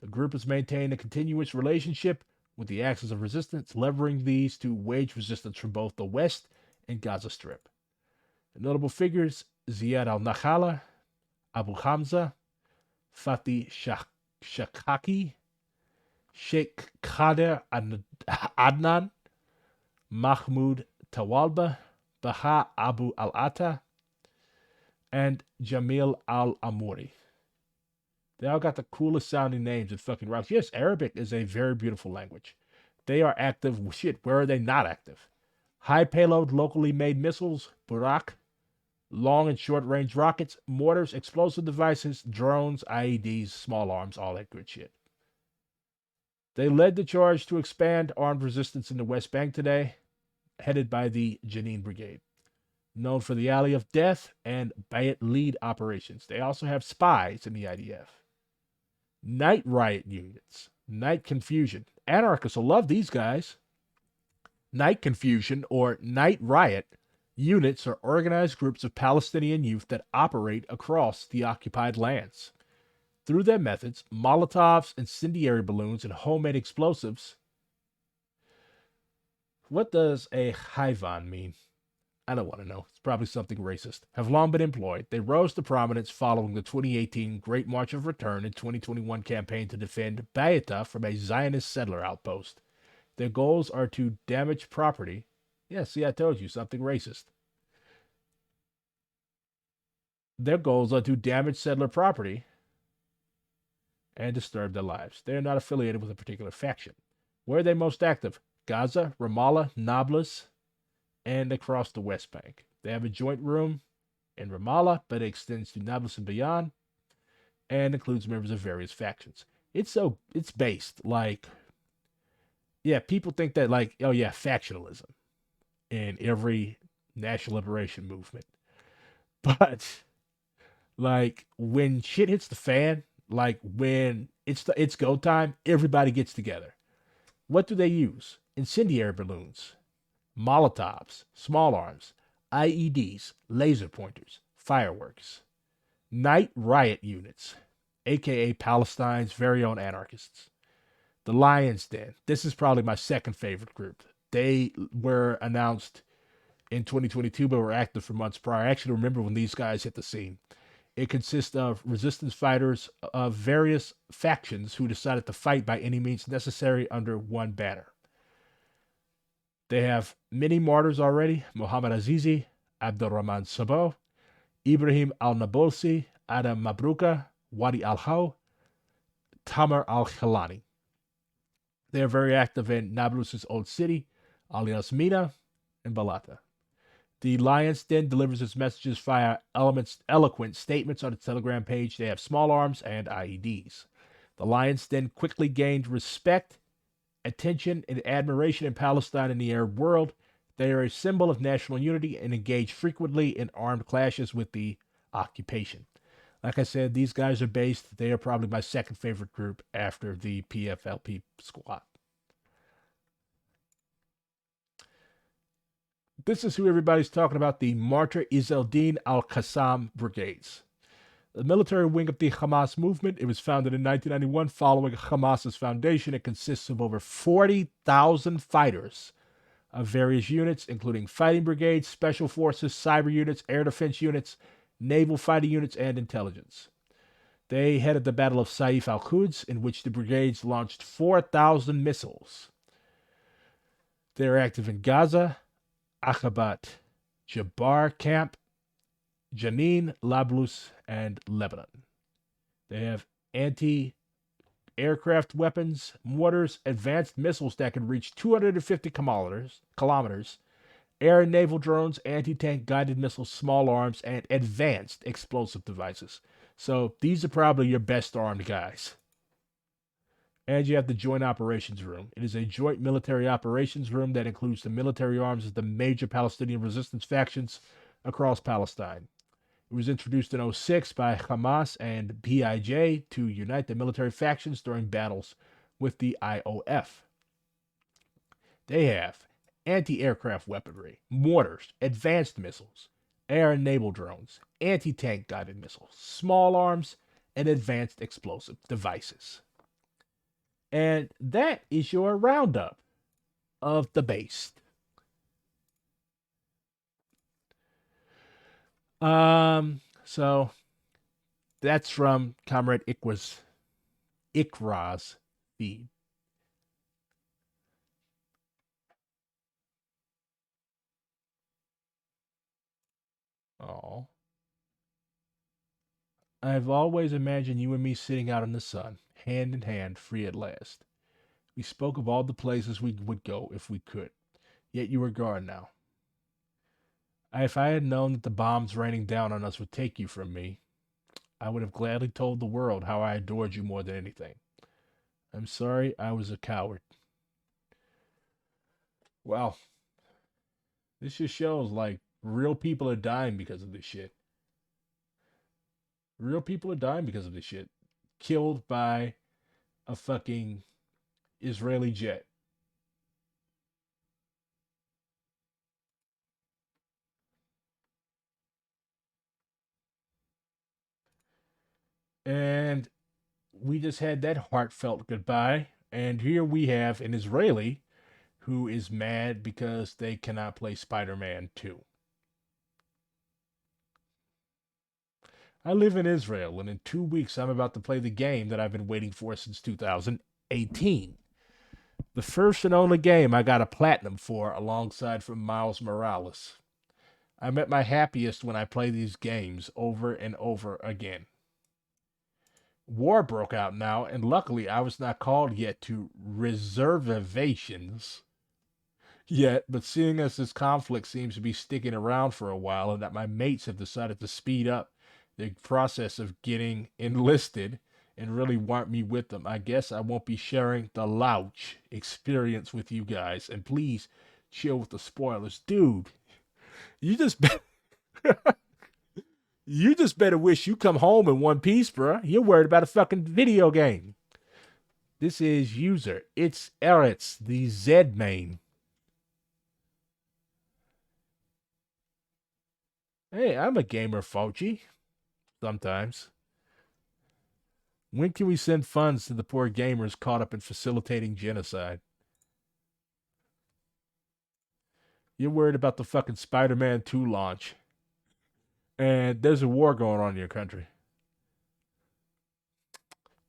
Speaker 1: the group has maintained a continuous relationship with the Axis of Resistance, leveraging these to wage resistance from both the West and Gaza Strip. The notable figures: Ziad al-Nakhala, Abu Hamza, Fatih Shakaki, Sheikh Qadir Adnan, Mahmoud Tawalba, Baha Abu al-Atta, and Jamil al-Amouri. They all got the coolest sounding names and fucking rocks. Yes, Arabic is a very beautiful language. They are active. Shit, where are they not active? High payload, locally made missiles, Burak, long and short range rockets, mortars, explosive devices, drones, IEDs, small arms, all that good shit. They led the charge to expand armed resistance in the West Bank today, headed by the Jenin Brigade, known for the Alley of Death and Bayat lead operations. They also have spies in the IDF. Night riot units, night confusion. Anarchists will love these guys. Night confusion, or night riot units, are organized groups of Palestinian youth that operate across the occupied lands. Through their methods, Molotovs, incendiary balloons, and homemade explosives. What does a Haivan mean? I don't want to know. It's probably something racist. Have long been employed. They rose to prominence following the 2018 Great March of Return and 2021 campaign to defend Bayata from a Zionist settler outpost. Their goals are to damage property. Yeah, see, I told you something racist. Their goals are to damage settler property and disturb their lives. They are not affiliated with a particular faction. Where are they most active? Gaza, Ramallah, Nablus, and across the West Bank. They have a joint room in Ramallah, but it extends to Nablus and beyond, and includes members of various factions. It's based like, yeah, people think that like, oh yeah, factionalism in every national liberation movement. But like when shit hits the fan, like when it's go time, everybody gets together. What do they use? Incendiary balloons, Molotovs, small arms, IEDs, laser pointers, fireworks, night riot units, aka Palestine's very own anarchists. The Lion's Den. This is probably my second favorite group. They were announced in 2022, but were active for months prior. I actually remember when these guys hit the scene. It consists of resistance fighters of various factions who decided to fight by any means necessary under one banner. They have many martyrs already: Muhammad Azizi, Abdurrahman Sabo, Ibrahim al-Nabulsi, Adam Mabruka, Wadi al-Haw, Tamar al-Khalani. They are very active in Nablus's old city, Al Yasmina, and Balata. The Lion's Den delivers its messages via eloquent statements on its Telegram page. They have small arms and IEDs. The Lion's Den quickly gained respect, attention, and admiration in Palestine and the Arab world. They are a symbol of national unity and engage frequently in armed clashes with the occupation. Like I said, these guys are based. They are probably my second favorite group after the PFLP squad. This is who everybody's talking about: the Martyr Izzedine Al-Qassam Brigades. The military wing of the Hamas movement. It was founded in 1991 following Hamas's foundation. It consists of over 40,000 fighters of various units, including fighting brigades, special forces, cyber units, air defense units, naval fighting units, and intelligence. They headed the Battle of Saif al-Quds, in which the brigades launched 4,000 missiles. They are active in Gaza, Aqabat, Jabbar Camp, Jenin, Nablus, and Lebanon. They have anti-aircraft weapons, mortars, advanced missiles that can reach 250 kilometers, air and naval drones, anti-tank guided missiles, small arms, and advanced explosive devices. So these are probably your best armed guys. And you have the Joint Operations Room. It is a joint military operations room that includes the military arms of the major Palestinian resistance factions across Palestine. It was introduced in 2006 by Hamas and PIJ to unite the military factions during battles with the IOF. They have anti-aircraft weaponry, mortars, advanced missiles, air and naval drones, anti-tank guided missiles, small arms, and advanced explosive devices. And that is your roundup of the base. So that's from Comrade Ikra's feed. Oh. I've always imagined you and me sitting out in the sun, hand in hand, free at last. We spoke of all the places we would go if we could, yet you are gone now. If I had known that the bombs raining down on us would take you from me, I would have gladly told the world how I adored you more than anything. I'm sorry I was a coward. Well, this just shows like real people are dying because of this shit. Real people are dying because of this shit. Killed by a fucking Israeli jet. And we just had that heartfelt goodbye. And here we have an Israeli who is mad because they cannot play Spider-Man 2. I live in Israel, and in 2 weeks I'm about to play the game that I've been waiting for since 2018. The first and only game I got a platinum for alongside from Miles Morales. I'm at my happiest when I play these games over and over again. War broke out now, and luckily I was not called yet to reservations yet, but seeing as this conflict seems to be sticking around for a while and that my mates have decided to speed up the process of getting enlisted and really want me with them, I guess I won't be sharing the Louch experience with you guys. And please chill with the spoilers. Dude, you just you just better wish you come home in one piece, bruh. You're worried about a fucking video game. This is user. It's Eretz, the Z main. Hey, I'm a gamer, Fauci. Sometimes. When can we send funds to the poor gamers caught up in facilitating genocide? You're worried about the fucking Spider-Man 2 launch. And there's a war going on in your country.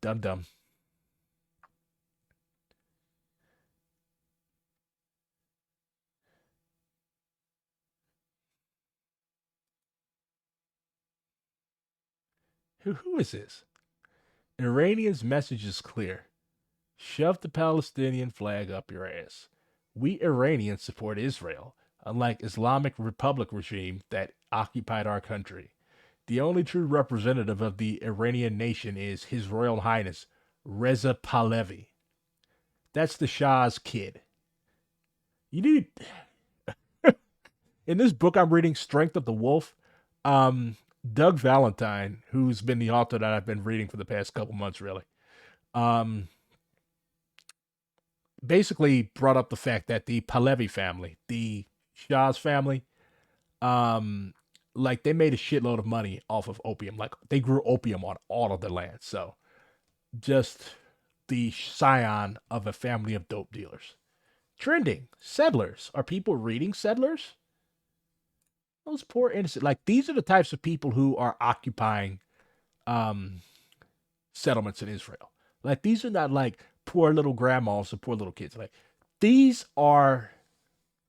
Speaker 1: Dum-dum. Who is this? Iranian's message is clear. Shove the Palestinian flag up your ass. We Iranians support Israel, unlike Islamic Republic regime that occupied our country. The only true representative of the Iranian nation is His Royal Highness Reza Pahlavi. That's the Shah's kid. You need... In this book I'm reading, Strength of the Wolf, Doug Valentine, who's been the author that I've been reading for the past couple months, really, basically brought up the fact that the Pahlavi family, the Shah's family, like they made a shitload of money off of opium. Like they grew opium on all of their land. So just the scion of a family of dope dealers. Trending. Settlers. Are people reading Settlers? Those poor innocent, like these are the types of people who are occupying settlements in Israel. Like these are not like poor little grandmas or poor little kids. Like these are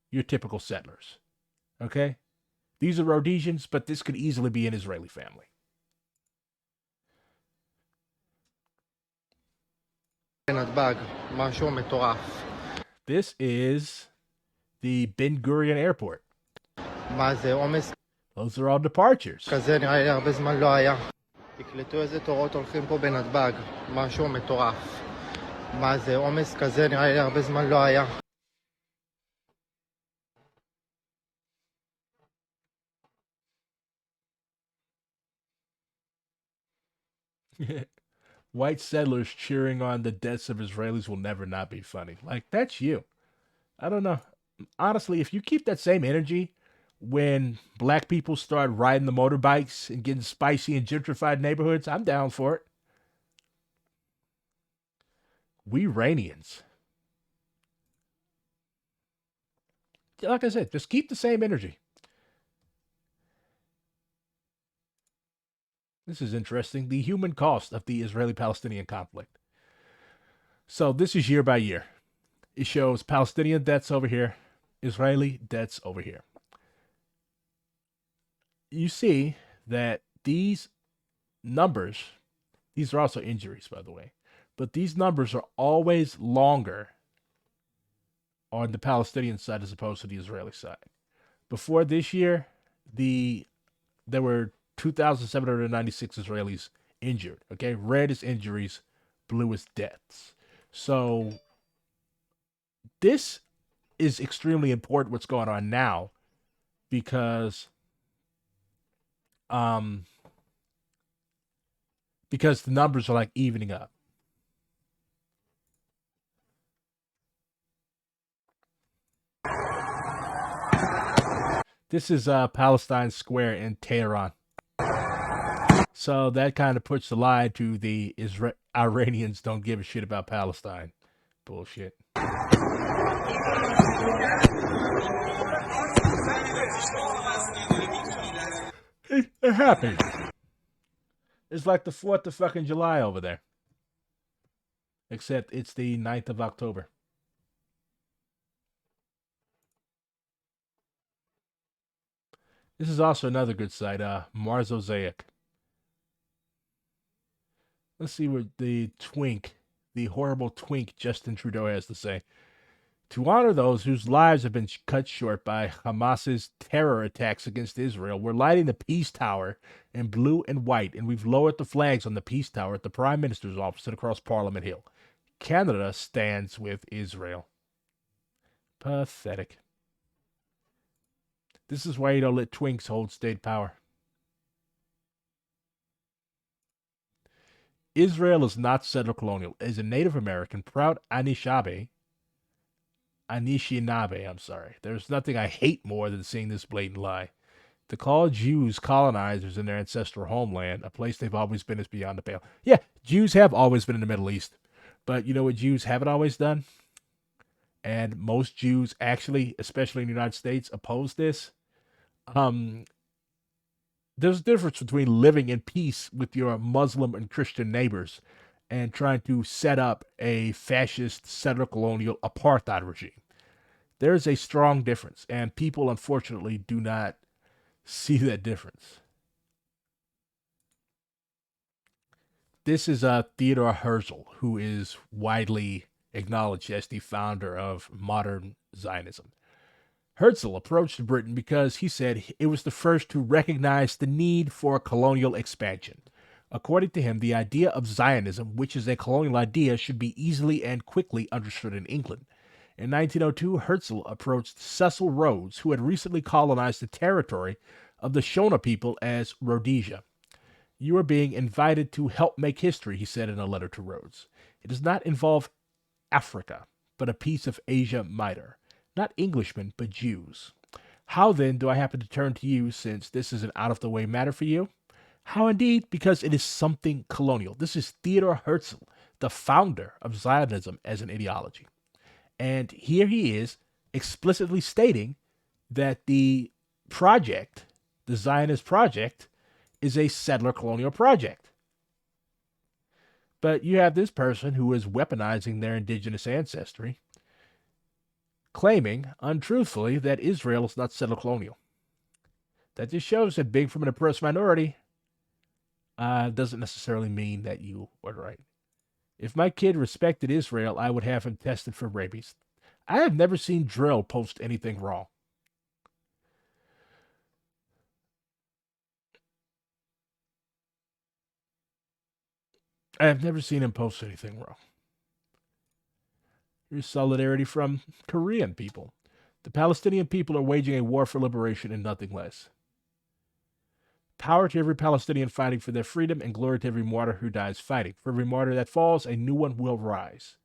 Speaker 1: your typical settlers. Okay? These are Rhodesians, but this could easily be an Israeli family. This is the Ben Gurion Airport. Those are all departures.
Speaker 6: תקלטו איזה תורות הולכים פה בנתב"ג, משהו מטורף. מה זה, עומס כזה נראה לי הרבה זמן לא היה.
Speaker 1: White settlers cheering on the deaths of Israelis will never not be funny. Like, that's you. I don't know. Honestly, if you keep that same energy when black people start riding the motorbikes and getting spicy in gentrified neighborhoods, I'm down for it. We Iranians. Like I said, just keep the same energy. This is interesting. The human cost of the Israeli-Palestinian conflict. So this is year by year. It shows Palestinian deaths over here, Israeli deaths over here. You see that these numbers, these are also injuries, by the way, but these numbers are always longer on the Palestinian side as opposed to the Israeli side. Before this year, there were 2,796 Israelis injured. Okay, red is injuries, blue is deaths. So this is extremely important what's going on now because the numbers are like evening up. This is Palestine Square in Tehran. So that kind of puts the lie to the Iranians don't give a shit about Palestine. Bullshit. It happens. It's like the 4th of fucking July over there. Except it's the 9th of October. This is also another good site, Marzozaic. Let's see what the horrible twink Justin Trudeau has to say. To honor those whose lives have been cut short by Hamas's terror attacks against Israel, we're lighting the Peace Tower in blue and white, and we've lowered the flags on the Peace Tower at the Prime Minister's office and across Parliament Hill. Canada stands with Israel. Pathetic. This is why you don't let twinks hold state power. Israel is not settler colonial. As a Native American, proud Anishinaabe, there's nothing I hate more than seeing this blatant lie. To call Jews colonizers in their ancestral homeland, a place they've always been, is beyond the pale. Yeah, Jews have always been in the Middle East. But you know what Jews haven't always done? And most Jews actually, especially in the United States, oppose this. There's a difference between living in peace with your Muslim and Christian neighbors and trying to set up a fascist, settler colonial apartheid regime. There's a strong difference, and people, unfortunately, do not see that difference. This is Theodore Herzel, who is widely acknowledged as the founder of modern Zionism. Herzel approached Britain because he said it was the first to recognize the need for colonial expansion. According to him, the idea of Zionism, which is a colonial idea, should be easily and quickly understood in England. In 1902, Herzel approached Cecil Rhodes, who had recently colonized the territory of the Shona people, as Rhodesia. You are being invited to help make history, he said in a letter to Rhodes. It does not involve Africa, but a piece of Asia Minor. Not Englishmen, but Jews. How then do I happen to turn to you, since this is an out-of-the-way matter for you? How indeed? Because it is something colonial. This is Theodore Herzel, the founder of Zionism as an ideology. And here he is explicitly stating that the project, the Zionist project, is a settler colonial project. But you have this person who is weaponizing their indigenous ancestry, claiming, untruthfully, that Israel is not settler colonial. That just shows that being from an oppressed minority doesn't necessarily mean that you are right. If my kid respected Israel, I would have him tested for rabies. I have never seen Drill post anything wrong. I have never seen him post anything wrong. Here's solidarity from Korean people. The Palestinian people are waging a war for liberation and nothing less. Power to every Palestinian fighting for their freedom, and glory to every martyr who dies fighting. For every martyr that falls, a new one will rise.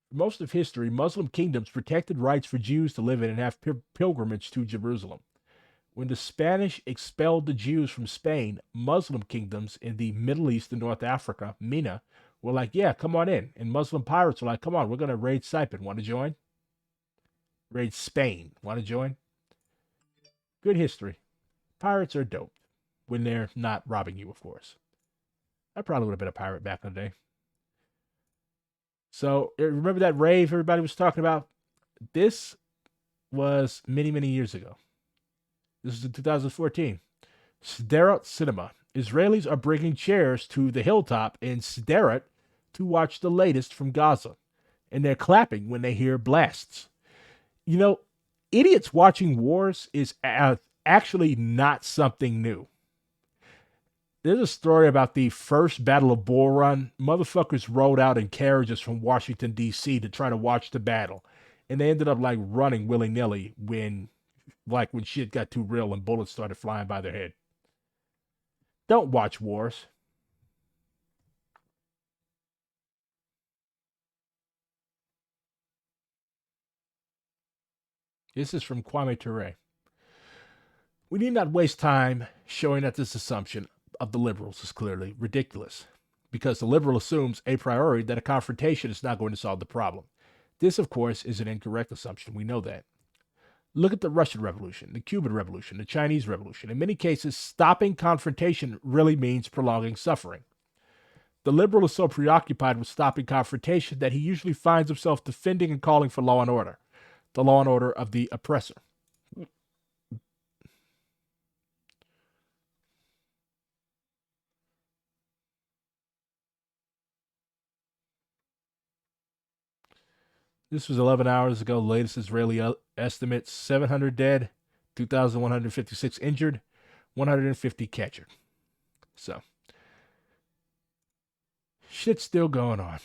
Speaker 1: For most of history, Muslim kingdoms protected rights for Jews to live in and have pilgrimage to Jerusalem. When the Spanish expelled the Jews from Spain, Muslim kingdoms in the Middle East and North Africa, MENA, were like, yeah, come on in. And Muslim pirates were like, come on, we're going to raid Cyprus. Want to join? Raid Spain. Want to join? Good history. Pirates are dope when they're not robbing you, of course. I probably would have been a pirate back in the day. So, remember that rave everybody was talking about? This was many, many years ago. This is in 2014. Sderot Cinema. Israelis are bringing chairs to the hilltop in Sderot to watch the latest from Gaza. And they're clapping when they hear blasts. You know, idiots watching wars is actually not something new. There's a story about the first Battle of Bull Run. Motherfuckers rode out in carriages from Washington, D.C. to try to watch the battle. And they ended up like running willy-nilly when shit got too real and bullets started flying by their head. Don't watch wars. This is from Kwame Ture. We need not waste time showing that this assumption of the liberals is clearly ridiculous, because the liberal assumes a priori that a confrontation is not going to solve the problem. This, of course, is an incorrect assumption. We know that. Look at the Russian Revolution, the Cuban Revolution, the Chinese Revolution. In many cases, stopping confrontation really means prolonging suffering. The liberal is so preoccupied with stopping confrontation that he usually finds himself defending and calling for law and order, the law and order of the oppressor. This was 11 hours ago. The latest Israeli estimates: 700 dead, 2,156 injured, 150 captured. So, shit's still going on.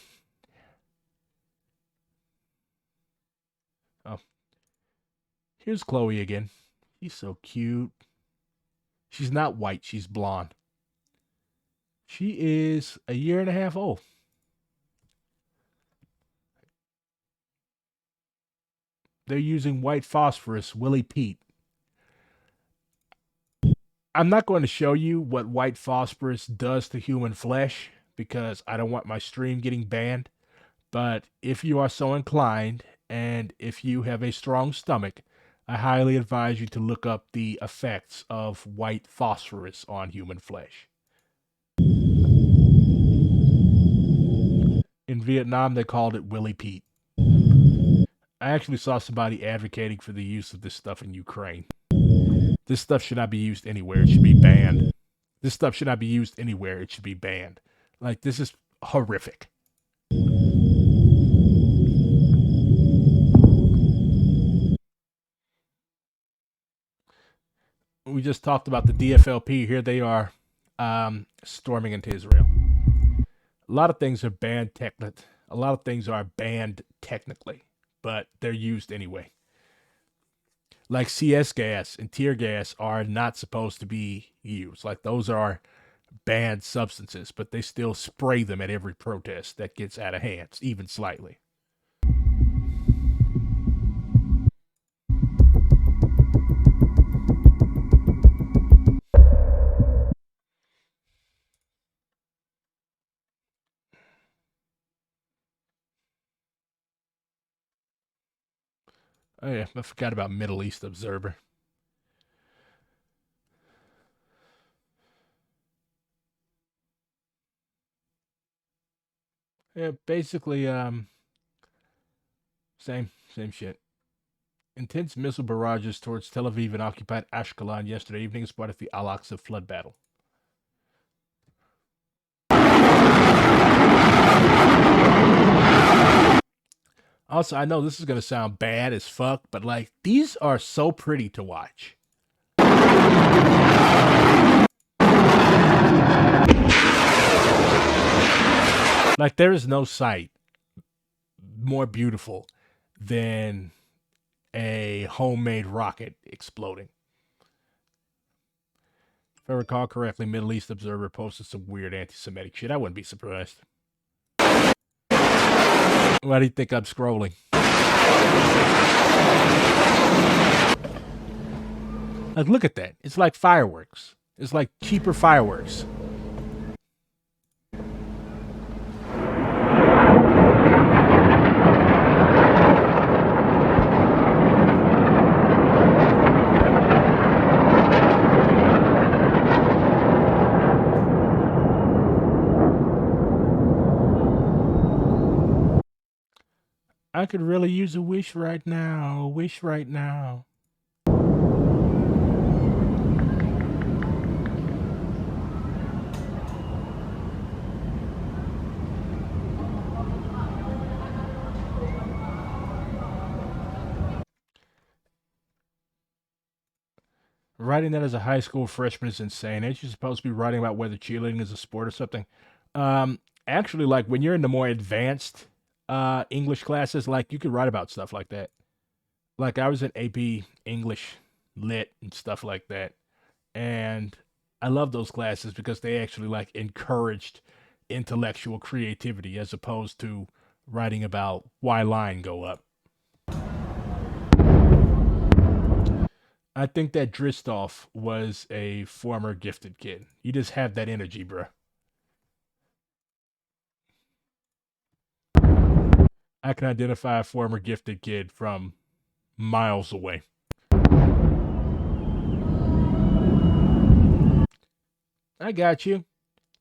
Speaker 1: Oh, here's Chloe again. She's so cute. She's not white, she's blonde. She is a year and a half old. They're using white phosphorus, Willie Pete. I'm not going to show you what white phosphorus does to human flesh because I don't want my stream getting banned. But if you are so inclined and if you have a strong stomach, I highly advise you to look up the effects of white phosphorus on human flesh. In Vietnam, they called it Willie Pete. I actually saw somebody advocating for the use of this stuff in Ukraine. This stuff should not be used anywhere. It should be banned. This stuff should not be used anywhere. It should be banned. Like, this is horrific. We just talked about the DFLP. Here they are storming into Israel. A lot of things are banned technically, but they're used anyway. Like CS gas and tear gas are not supposed to be used. Like, those are banned substances, but they still spray them at every protest that gets out of hand, even slightly. Oh yeah, I forgot about Middle East Observer. Yeah, basically, same shit. Intense missile barrages towards Tel Aviv and occupied Ashkelon yesterday evening as part of the Al-Aqsa flood battle. Also, I know this is going to sound bad as fuck, but like, these are so pretty to watch. Like, there is no sight more beautiful than a homemade rocket exploding. If I recall correctly, Middle East Observer posted some weird anti-Semitic shit. I wouldn't be surprised. Why do you think I'm scrolling? Like, look at that. It's like fireworks. It's like cheaper fireworks. I could really use a wish right now. A wish right now. Writing that as a high school freshman is insane. Ain't you supposed to be writing about whether cheerleading is a sport or something? Actually, like, when you're in the more advanced English classes, like, you could write about stuff like that. Like, I was in AP English Lit and stuff like that, and I love those classes because they actually, like, encouraged intellectual creativity as opposed to writing about why line go up. I think that Dristoff was a former gifted kid. You just have that energy, bruh. I can identify a former gifted kid from miles away. I got you.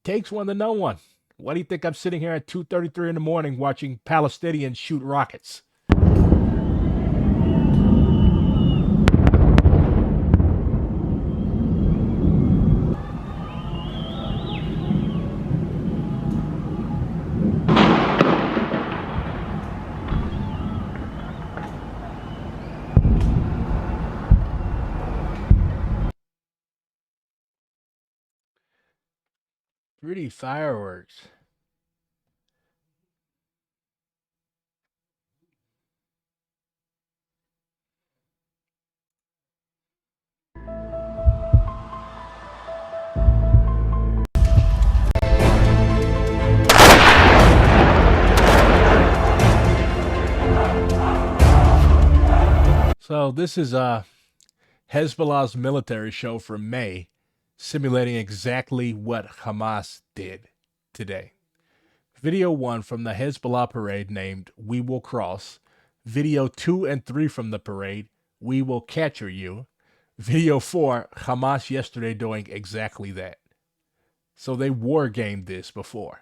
Speaker 1: Takes one to know one. Why do you think I'm sitting here at 2:33 in the morning watching Palestinians shoot rockets? Pretty fireworks. So this is Hezbollah's military show from May, simulating exactly what Hamas did today. Video 1 from the Hezbollah parade named We Will Cross. Video 2 and 3 from the parade, We Will Capture You. Video 4, Hamas yesterday doing exactly that. So they war gamed this before.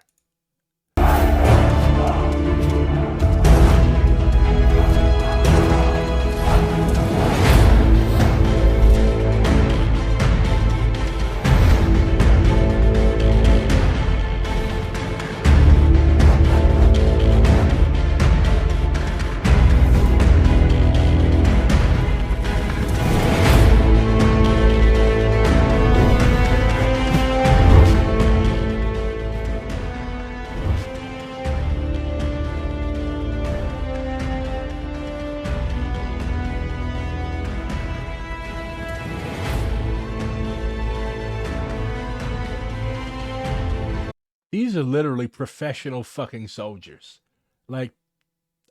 Speaker 1: These are literally professional fucking soldiers. Like,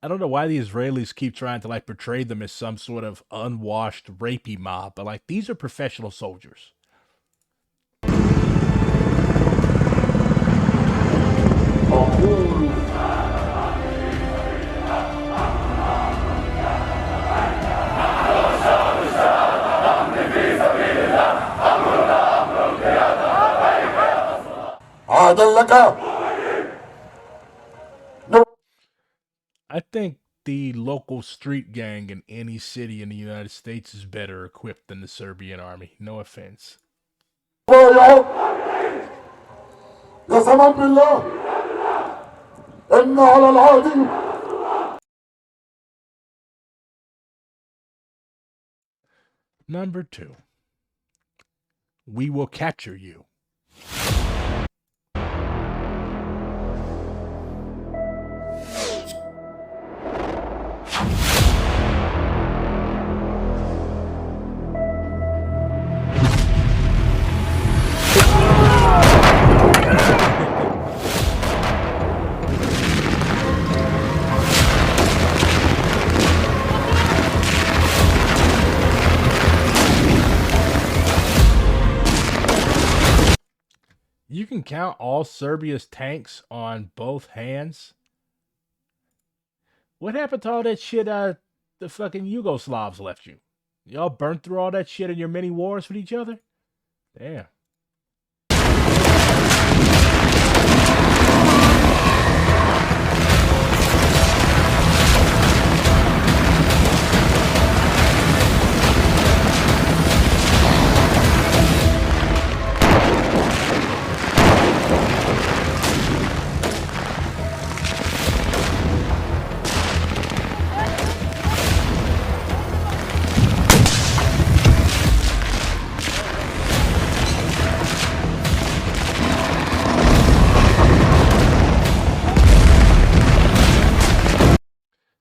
Speaker 1: I don't know why the Israelis keep trying to like portray them as some sort of unwashed rapey mob, but like these are professional soldiers. I think the local street gang in any city in the United States is better equipped than the Serbian army. No offense. Number 2. We will capture you. You can count all Serbia's tanks on both hands. What happened to all that shit the fucking Yugoslavs left you? Y'all burnt through all that shit in your mini wars with each other? Damn.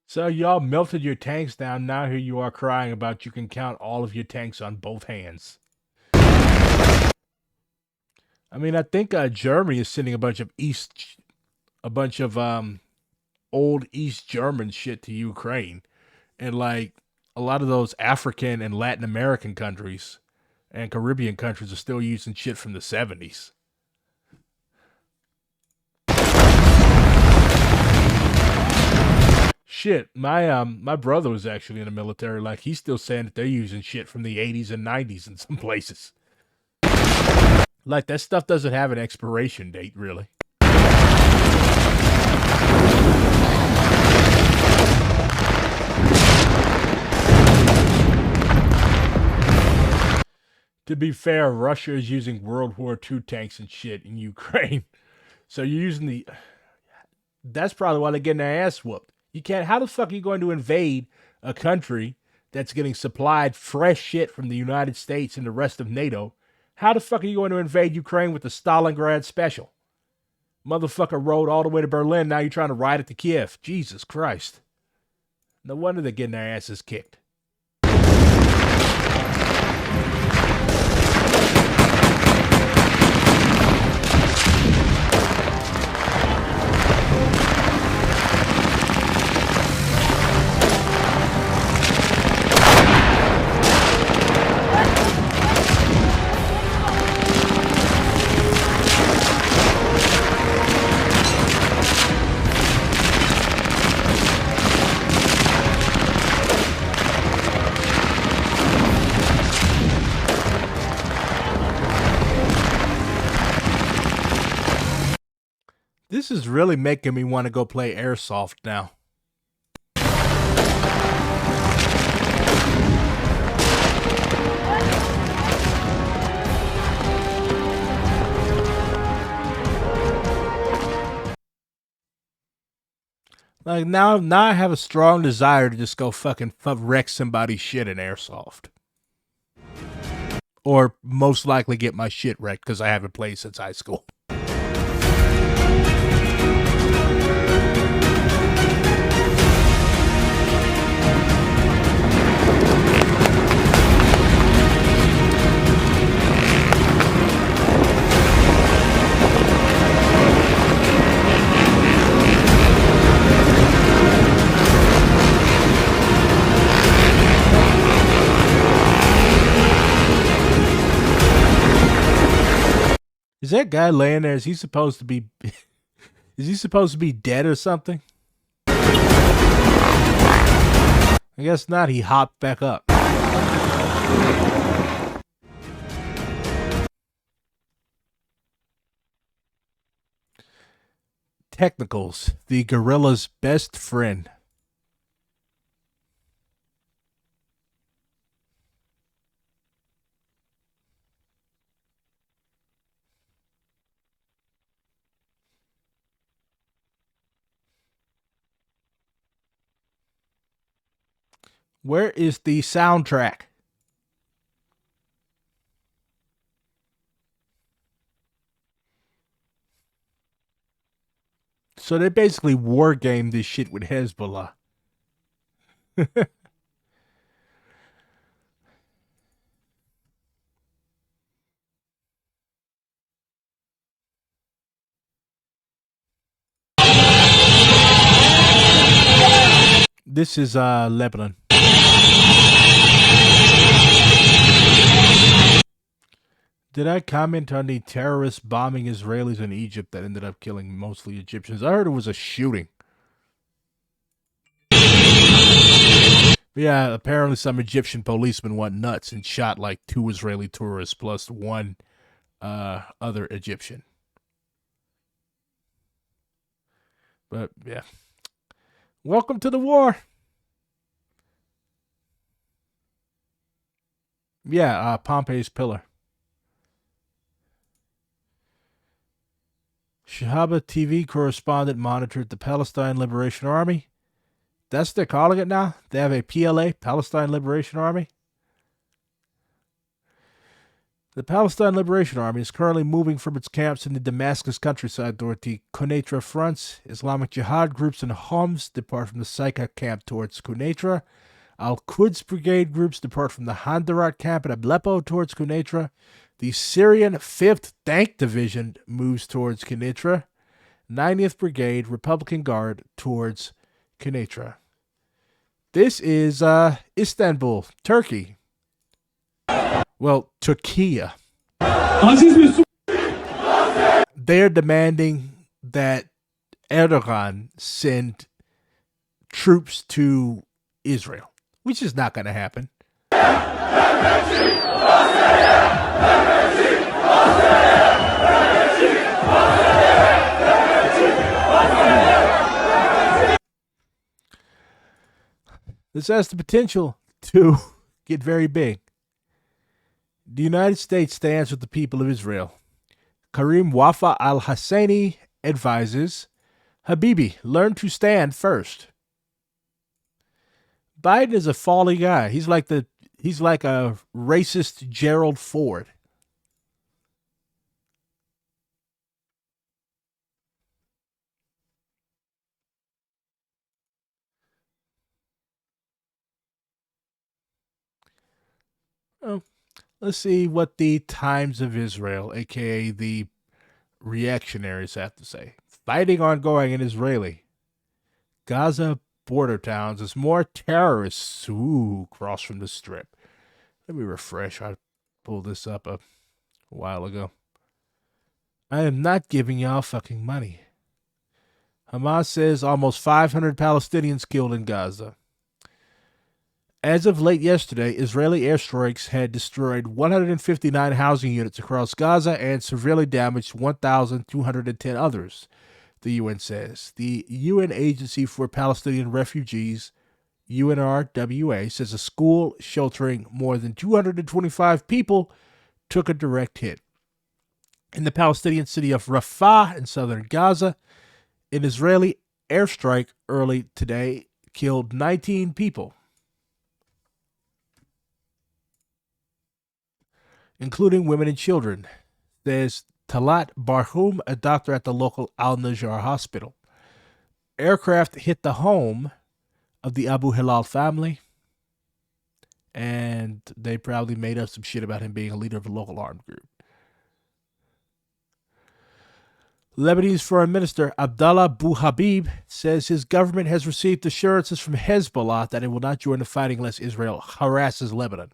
Speaker 1: So y'all melted your tanks down. Now here you are crying about you can count all of your tanks on both hands. I mean, I think Germany is sending a bunch of old East German shit to Ukraine, and like a lot of those African and Latin American countries and Caribbean countries are still using shit from the 70s. Shit, my brother was actually in the military. Like, he's still saying that they're using shit from the 80s and 90s in some places. Like, that stuff doesn't have an expiration date, really. To be fair, Russia is using World War II tanks and shit in Ukraine. So you're using the... That's probably why they're getting their ass whooped. You can't... How the fuck are you going to invade a country that's getting supplied fresh shit from the United States and the rest of NATO? How the fuck are you going to invade Ukraine with the Stalingrad Special? Motherfucker rode all the way to Berlin. Now you're trying to ride it to Kiev. Jesus Christ. No wonder they're getting their asses kicked. This is really making me want to go play Airsoft now. Like now I have a strong desire to just go fucking wreck somebody's shit in Airsoft. Or most likely get my shit wrecked because I haven't played since high school. Is that guy laying there? Is he supposed to be dead or something? I guess not. He hopped back up. Technicals, the gorilla's best friend. Where is the soundtrack? So they basically war game this shit with Hezbollah. This is Lebanon. Did I comment on the terrorists bombing Israelis in Egypt that ended up killing mostly Egyptians? I heard it was a shooting. Yeah, apparently some Egyptian policemen went nuts and shot like 2 Israeli tourists plus 1 other Egyptian. But yeah. Welcome to the war. Yeah, Pompey's pillar. Shahaba TV correspondent monitored the Palestine Liberation Army. That's what they're calling it now? They have a PLA, Palestine Liberation Army? The Palestine Liberation Army is currently moving from its camps in the Damascus countryside toward the Quneitra fronts. Islamic Jihad groups in Homs depart from the Saika camp towards Quneitra. Al-Quds Brigade groups depart from the Handarat camp at Aleppo towards Quneitra. The Syrian 5th Tank Division moves towards Quneitra. 90th Brigade Republican Guard towards Quneitra. This is Istanbul, Turkey. Well, Turkey. They're demanding that Erdogan send troops to Israel, which is not going to happen. This has the potential to get very big. The United States stands with the people of Israel. Karim Wafa al-Husseini advises, Habibi, learn to stand first. Biden is a folly guy. He's like a racist Gerald Ford. Oh, let's see what the Times of Israel, aka the reactionaries, have to say. Fighting ongoing in Israeli Gaza border towns as more terrorists cross from the strip. Let me refresh. I pulled this up a while ago. I am not giving y'all fucking money. Hamas says almost 500 Palestinians killed in Gaza. As of late yesterday, Israeli airstrikes had destroyed 159 housing units across Gaza and severely damaged 1,210 others, the UN says. The UN Agency for Palestinian Refugees, UNRWA, says a school sheltering more than 225 people took a direct hit. In the Palestinian city of Rafah in southern Gaza, an Israeli airstrike early today killed 19 people, including women and children, says Talat Barhum, a doctor at the local Al-Najjar hospital. Aircraft hit the home of the Abu Hilal family, and they probably made up some shit about him being a leader of a local armed group. Lebanese Foreign Minister Abdallah Bouhabib says his government has received assurances from Hezbollah that it will not join the fighting unless Israel harasses Lebanon.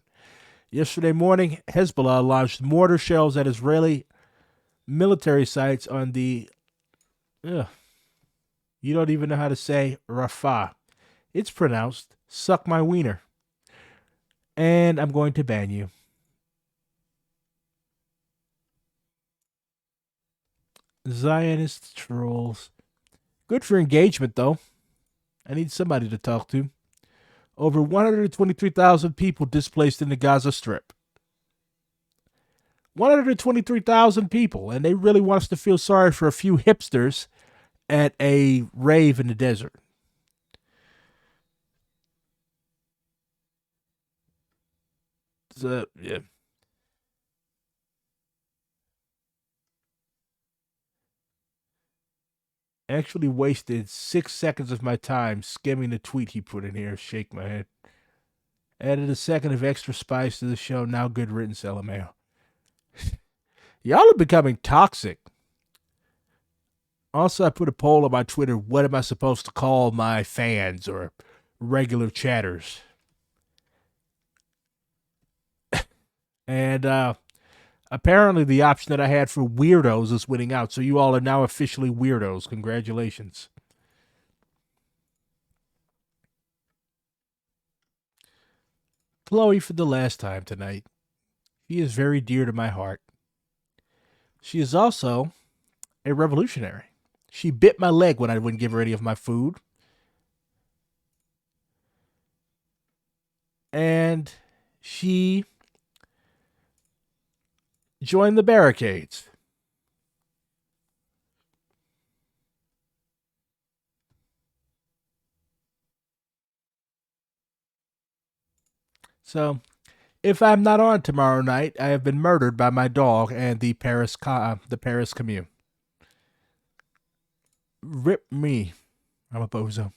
Speaker 1: Yesterday morning, Hezbollah launched mortar shells at Israeli military sites on the... you don't even know how to say Rafah. It's pronounced suck my wiener. And I'm going to ban you. Zionist trolls. Good for engagement, though. I need somebody to talk to. Over 123,000 people displaced in the Gaza Strip. 123,000 people, and they really want us to feel sorry for a few hipsters at a rave in the desert. So, yeah. Actually wasted 6 seconds of my time skimming the tweet he put in here. Shake my head. Added a second of extra spice to the show. Now good riddance, LMAO. Y'all are becoming toxic. Also, I put a poll on my Twitter. What am I supposed to call my fans or regular chatters? And apparently the option that I had for weirdos is winning out. So you all are now officially weirdos. Congratulations. Chloe for the last time tonight. She is very dear to my heart. She is also a revolutionary. She bit my leg when I wouldn't give her any of my food. And she joined the barricades. So, if I'm not on tomorrow night, I have been murdered by my dog and the Paris commune. Rip me. I'm a bozo.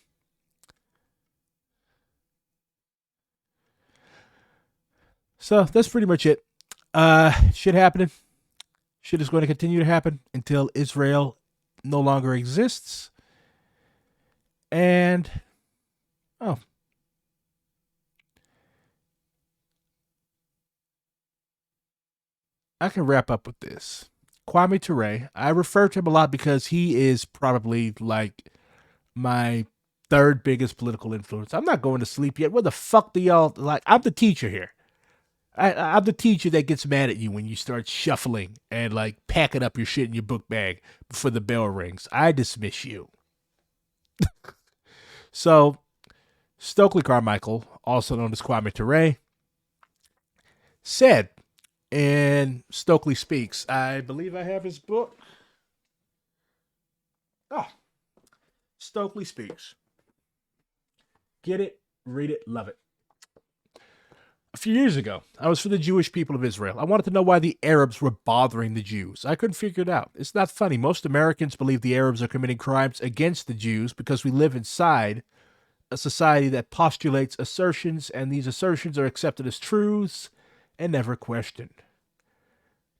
Speaker 1: So, that's pretty much it. Shit happening. Shit is going to continue to happen until Israel no longer exists. And, I can wrap up with this. Kwame Ture, I refer to him a lot because he is probably like my third biggest political influence. I'm not going to sleep yet. What the fuck do y'all like? I'm the teacher here. I'm the teacher that gets mad at you when you start shuffling and like packing up your shit in your book bag before the bell rings. I dismiss you. So, Stokely Carmichael, also known as Kwame Ture, said in Stokely Speaks, I believe I have his book. Stokely Speaks. Get it, read it, love it. A few years ago, I was for the Jewish people of Israel. I wanted to know why the Arabs were bothering the Jews. I couldn't figure it out. It's not funny. Most Americans believe the Arabs are committing crimes against the Jews because we live inside a society that postulates assertions, and these assertions are accepted as truths, and never questioned.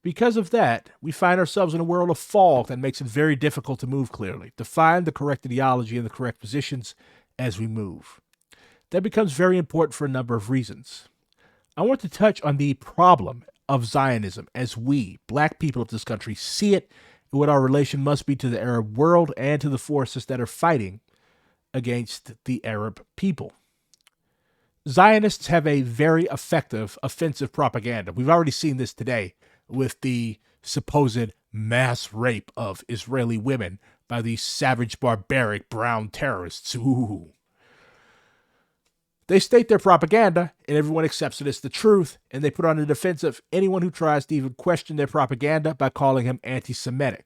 Speaker 1: Because of that, we find ourselves in a world of fog that makes it very difficult to move clearly, to find the correct ideology and the correct positions as we move. That becomes very important for a number of reasons. I want to touch on the problem of Zionism as we, black people of this country, see it and what our relation must be to the Arab world and to the forces that are fighting against the Arab people. Zionists have a very effective offensive propaganda. We've already seen this today with the supposed mass rape of Israeli women by these savage, barbaric, brown terrorists. Ooh. They state their propaganda, and everyone accepts it as the truth, and they put on the defensive anyone who tries to even question their propaganda by calling him anti-Semitic.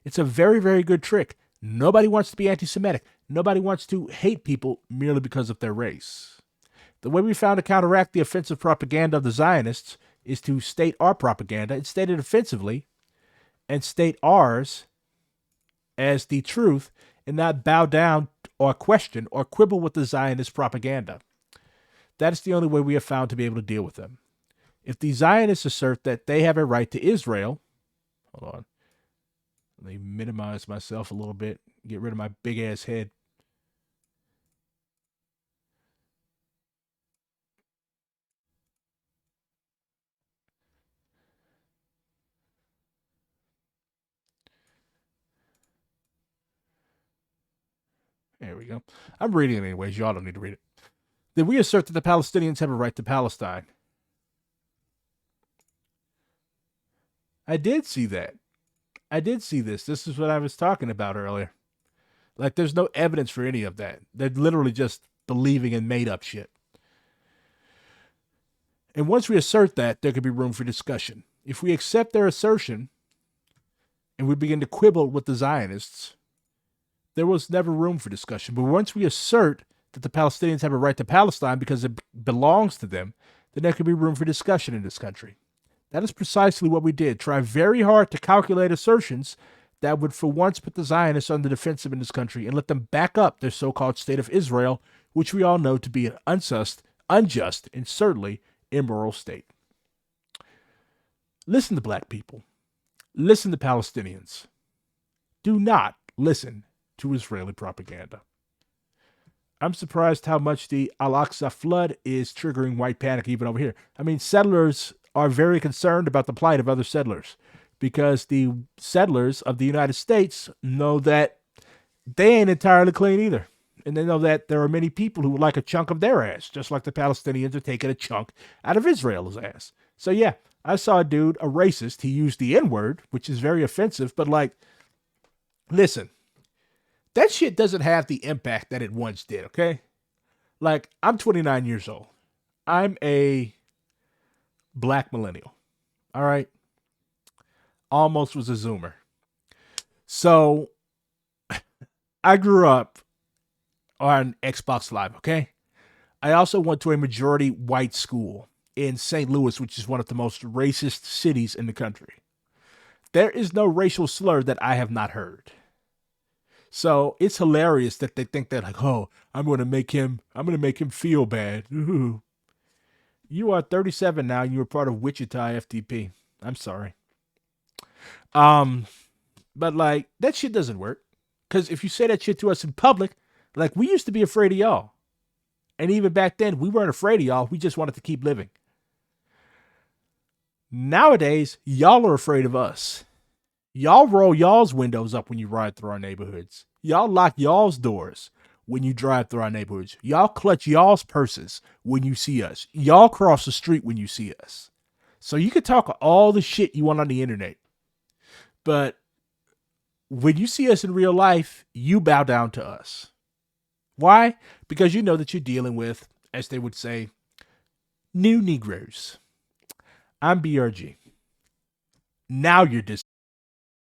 Speaker 1: It's a very, very good trick. Nobody wants to be anti-Semitic. Nobody wants to hate people merely because of their race. The way we found to counteract the offensive propaganda of the Zionists is to state our propaganda and state it offensively and state ours as the truth and not bow down or question or quibble with the Zionist propaganda. That is the only way we have found to be able to deal with them. If the Zionists assert that they have a right to Israel, hold on, let me minimize myself a little bit, get rid of my big ass head. There we go. I'm reading it anyways. Y'all don't need to read it. Then we assert that the Palestinians have a right to Palestine. I did see that. I did see this. This is what I was talking about earlier. Like, there's no evidence for any of that. They're literally just believing in made-up shit. And once we assert that, there could be room for discussion. If we accept their assertion and we begin to quibble with the Zionists, there was never room for discussion. But once we assert that the Palestinians have a right to Palestine because it belongs to them, then there could be room for discussion in this country. That is precisely what we did. Try very hard to calculate assertions that would for once put the Zionists on the defensive in this country and let them back up their so-called state of Israel, which we all know to be an unjust, and certainly immoral state. Listen to black people. Listen to Palestinians. Do not listen to Israeli propaganda. I'm surprised how much the Al-Aqsa flood is triggering white panic even over here. I mean, settlers are very concerned about the plight of other settlers because the settlers of the United States know that they ain't entirely clean either. And they know that there are many people who would like a chunk of their ass, just like the Palestinians are taking a chunk out of Israel's ass. So yeah, I saw a dude, a racist, he used the N-word, which is very offensive, but like, listen, that shit doesn't have the impact that it once did, okay? Like, I'm 29 years old. I'm a black millennial, all right? Almost was a Zoomer. So, I grew up on Xbox Live, okay? I also went to a majority white school in St. Louis, which is one of the most racist cities in the country. There is no racial slur that I have not heard. So it's hilarious that they think that like, oh, I'm going to make him feel bad. Ooh. You are 37 now and you were part of Wichita FTP. I'm sorry. But like that shit doesn't work. Because if you say that shit to us in public, like we used to be afraid of y'all. And even back then, we weren't afraid of y'all. We just wanted to keep living. Nowadays, y'all are afraid of us. Y'all roll y'all's windows up when you ride through our neighborhoods. Y'all lock y'all's doors when you drive through our neighborhoods. Y'all clutch y'all's purses when you see us. Y'all cross the street when you see us. So you can talk all the shit you want on the internet. But when you see us in real life, you bow down to us. Why? Because you know that you're dealing with, as they would say, new Negroes. I'm BRG. Now you're disappointed.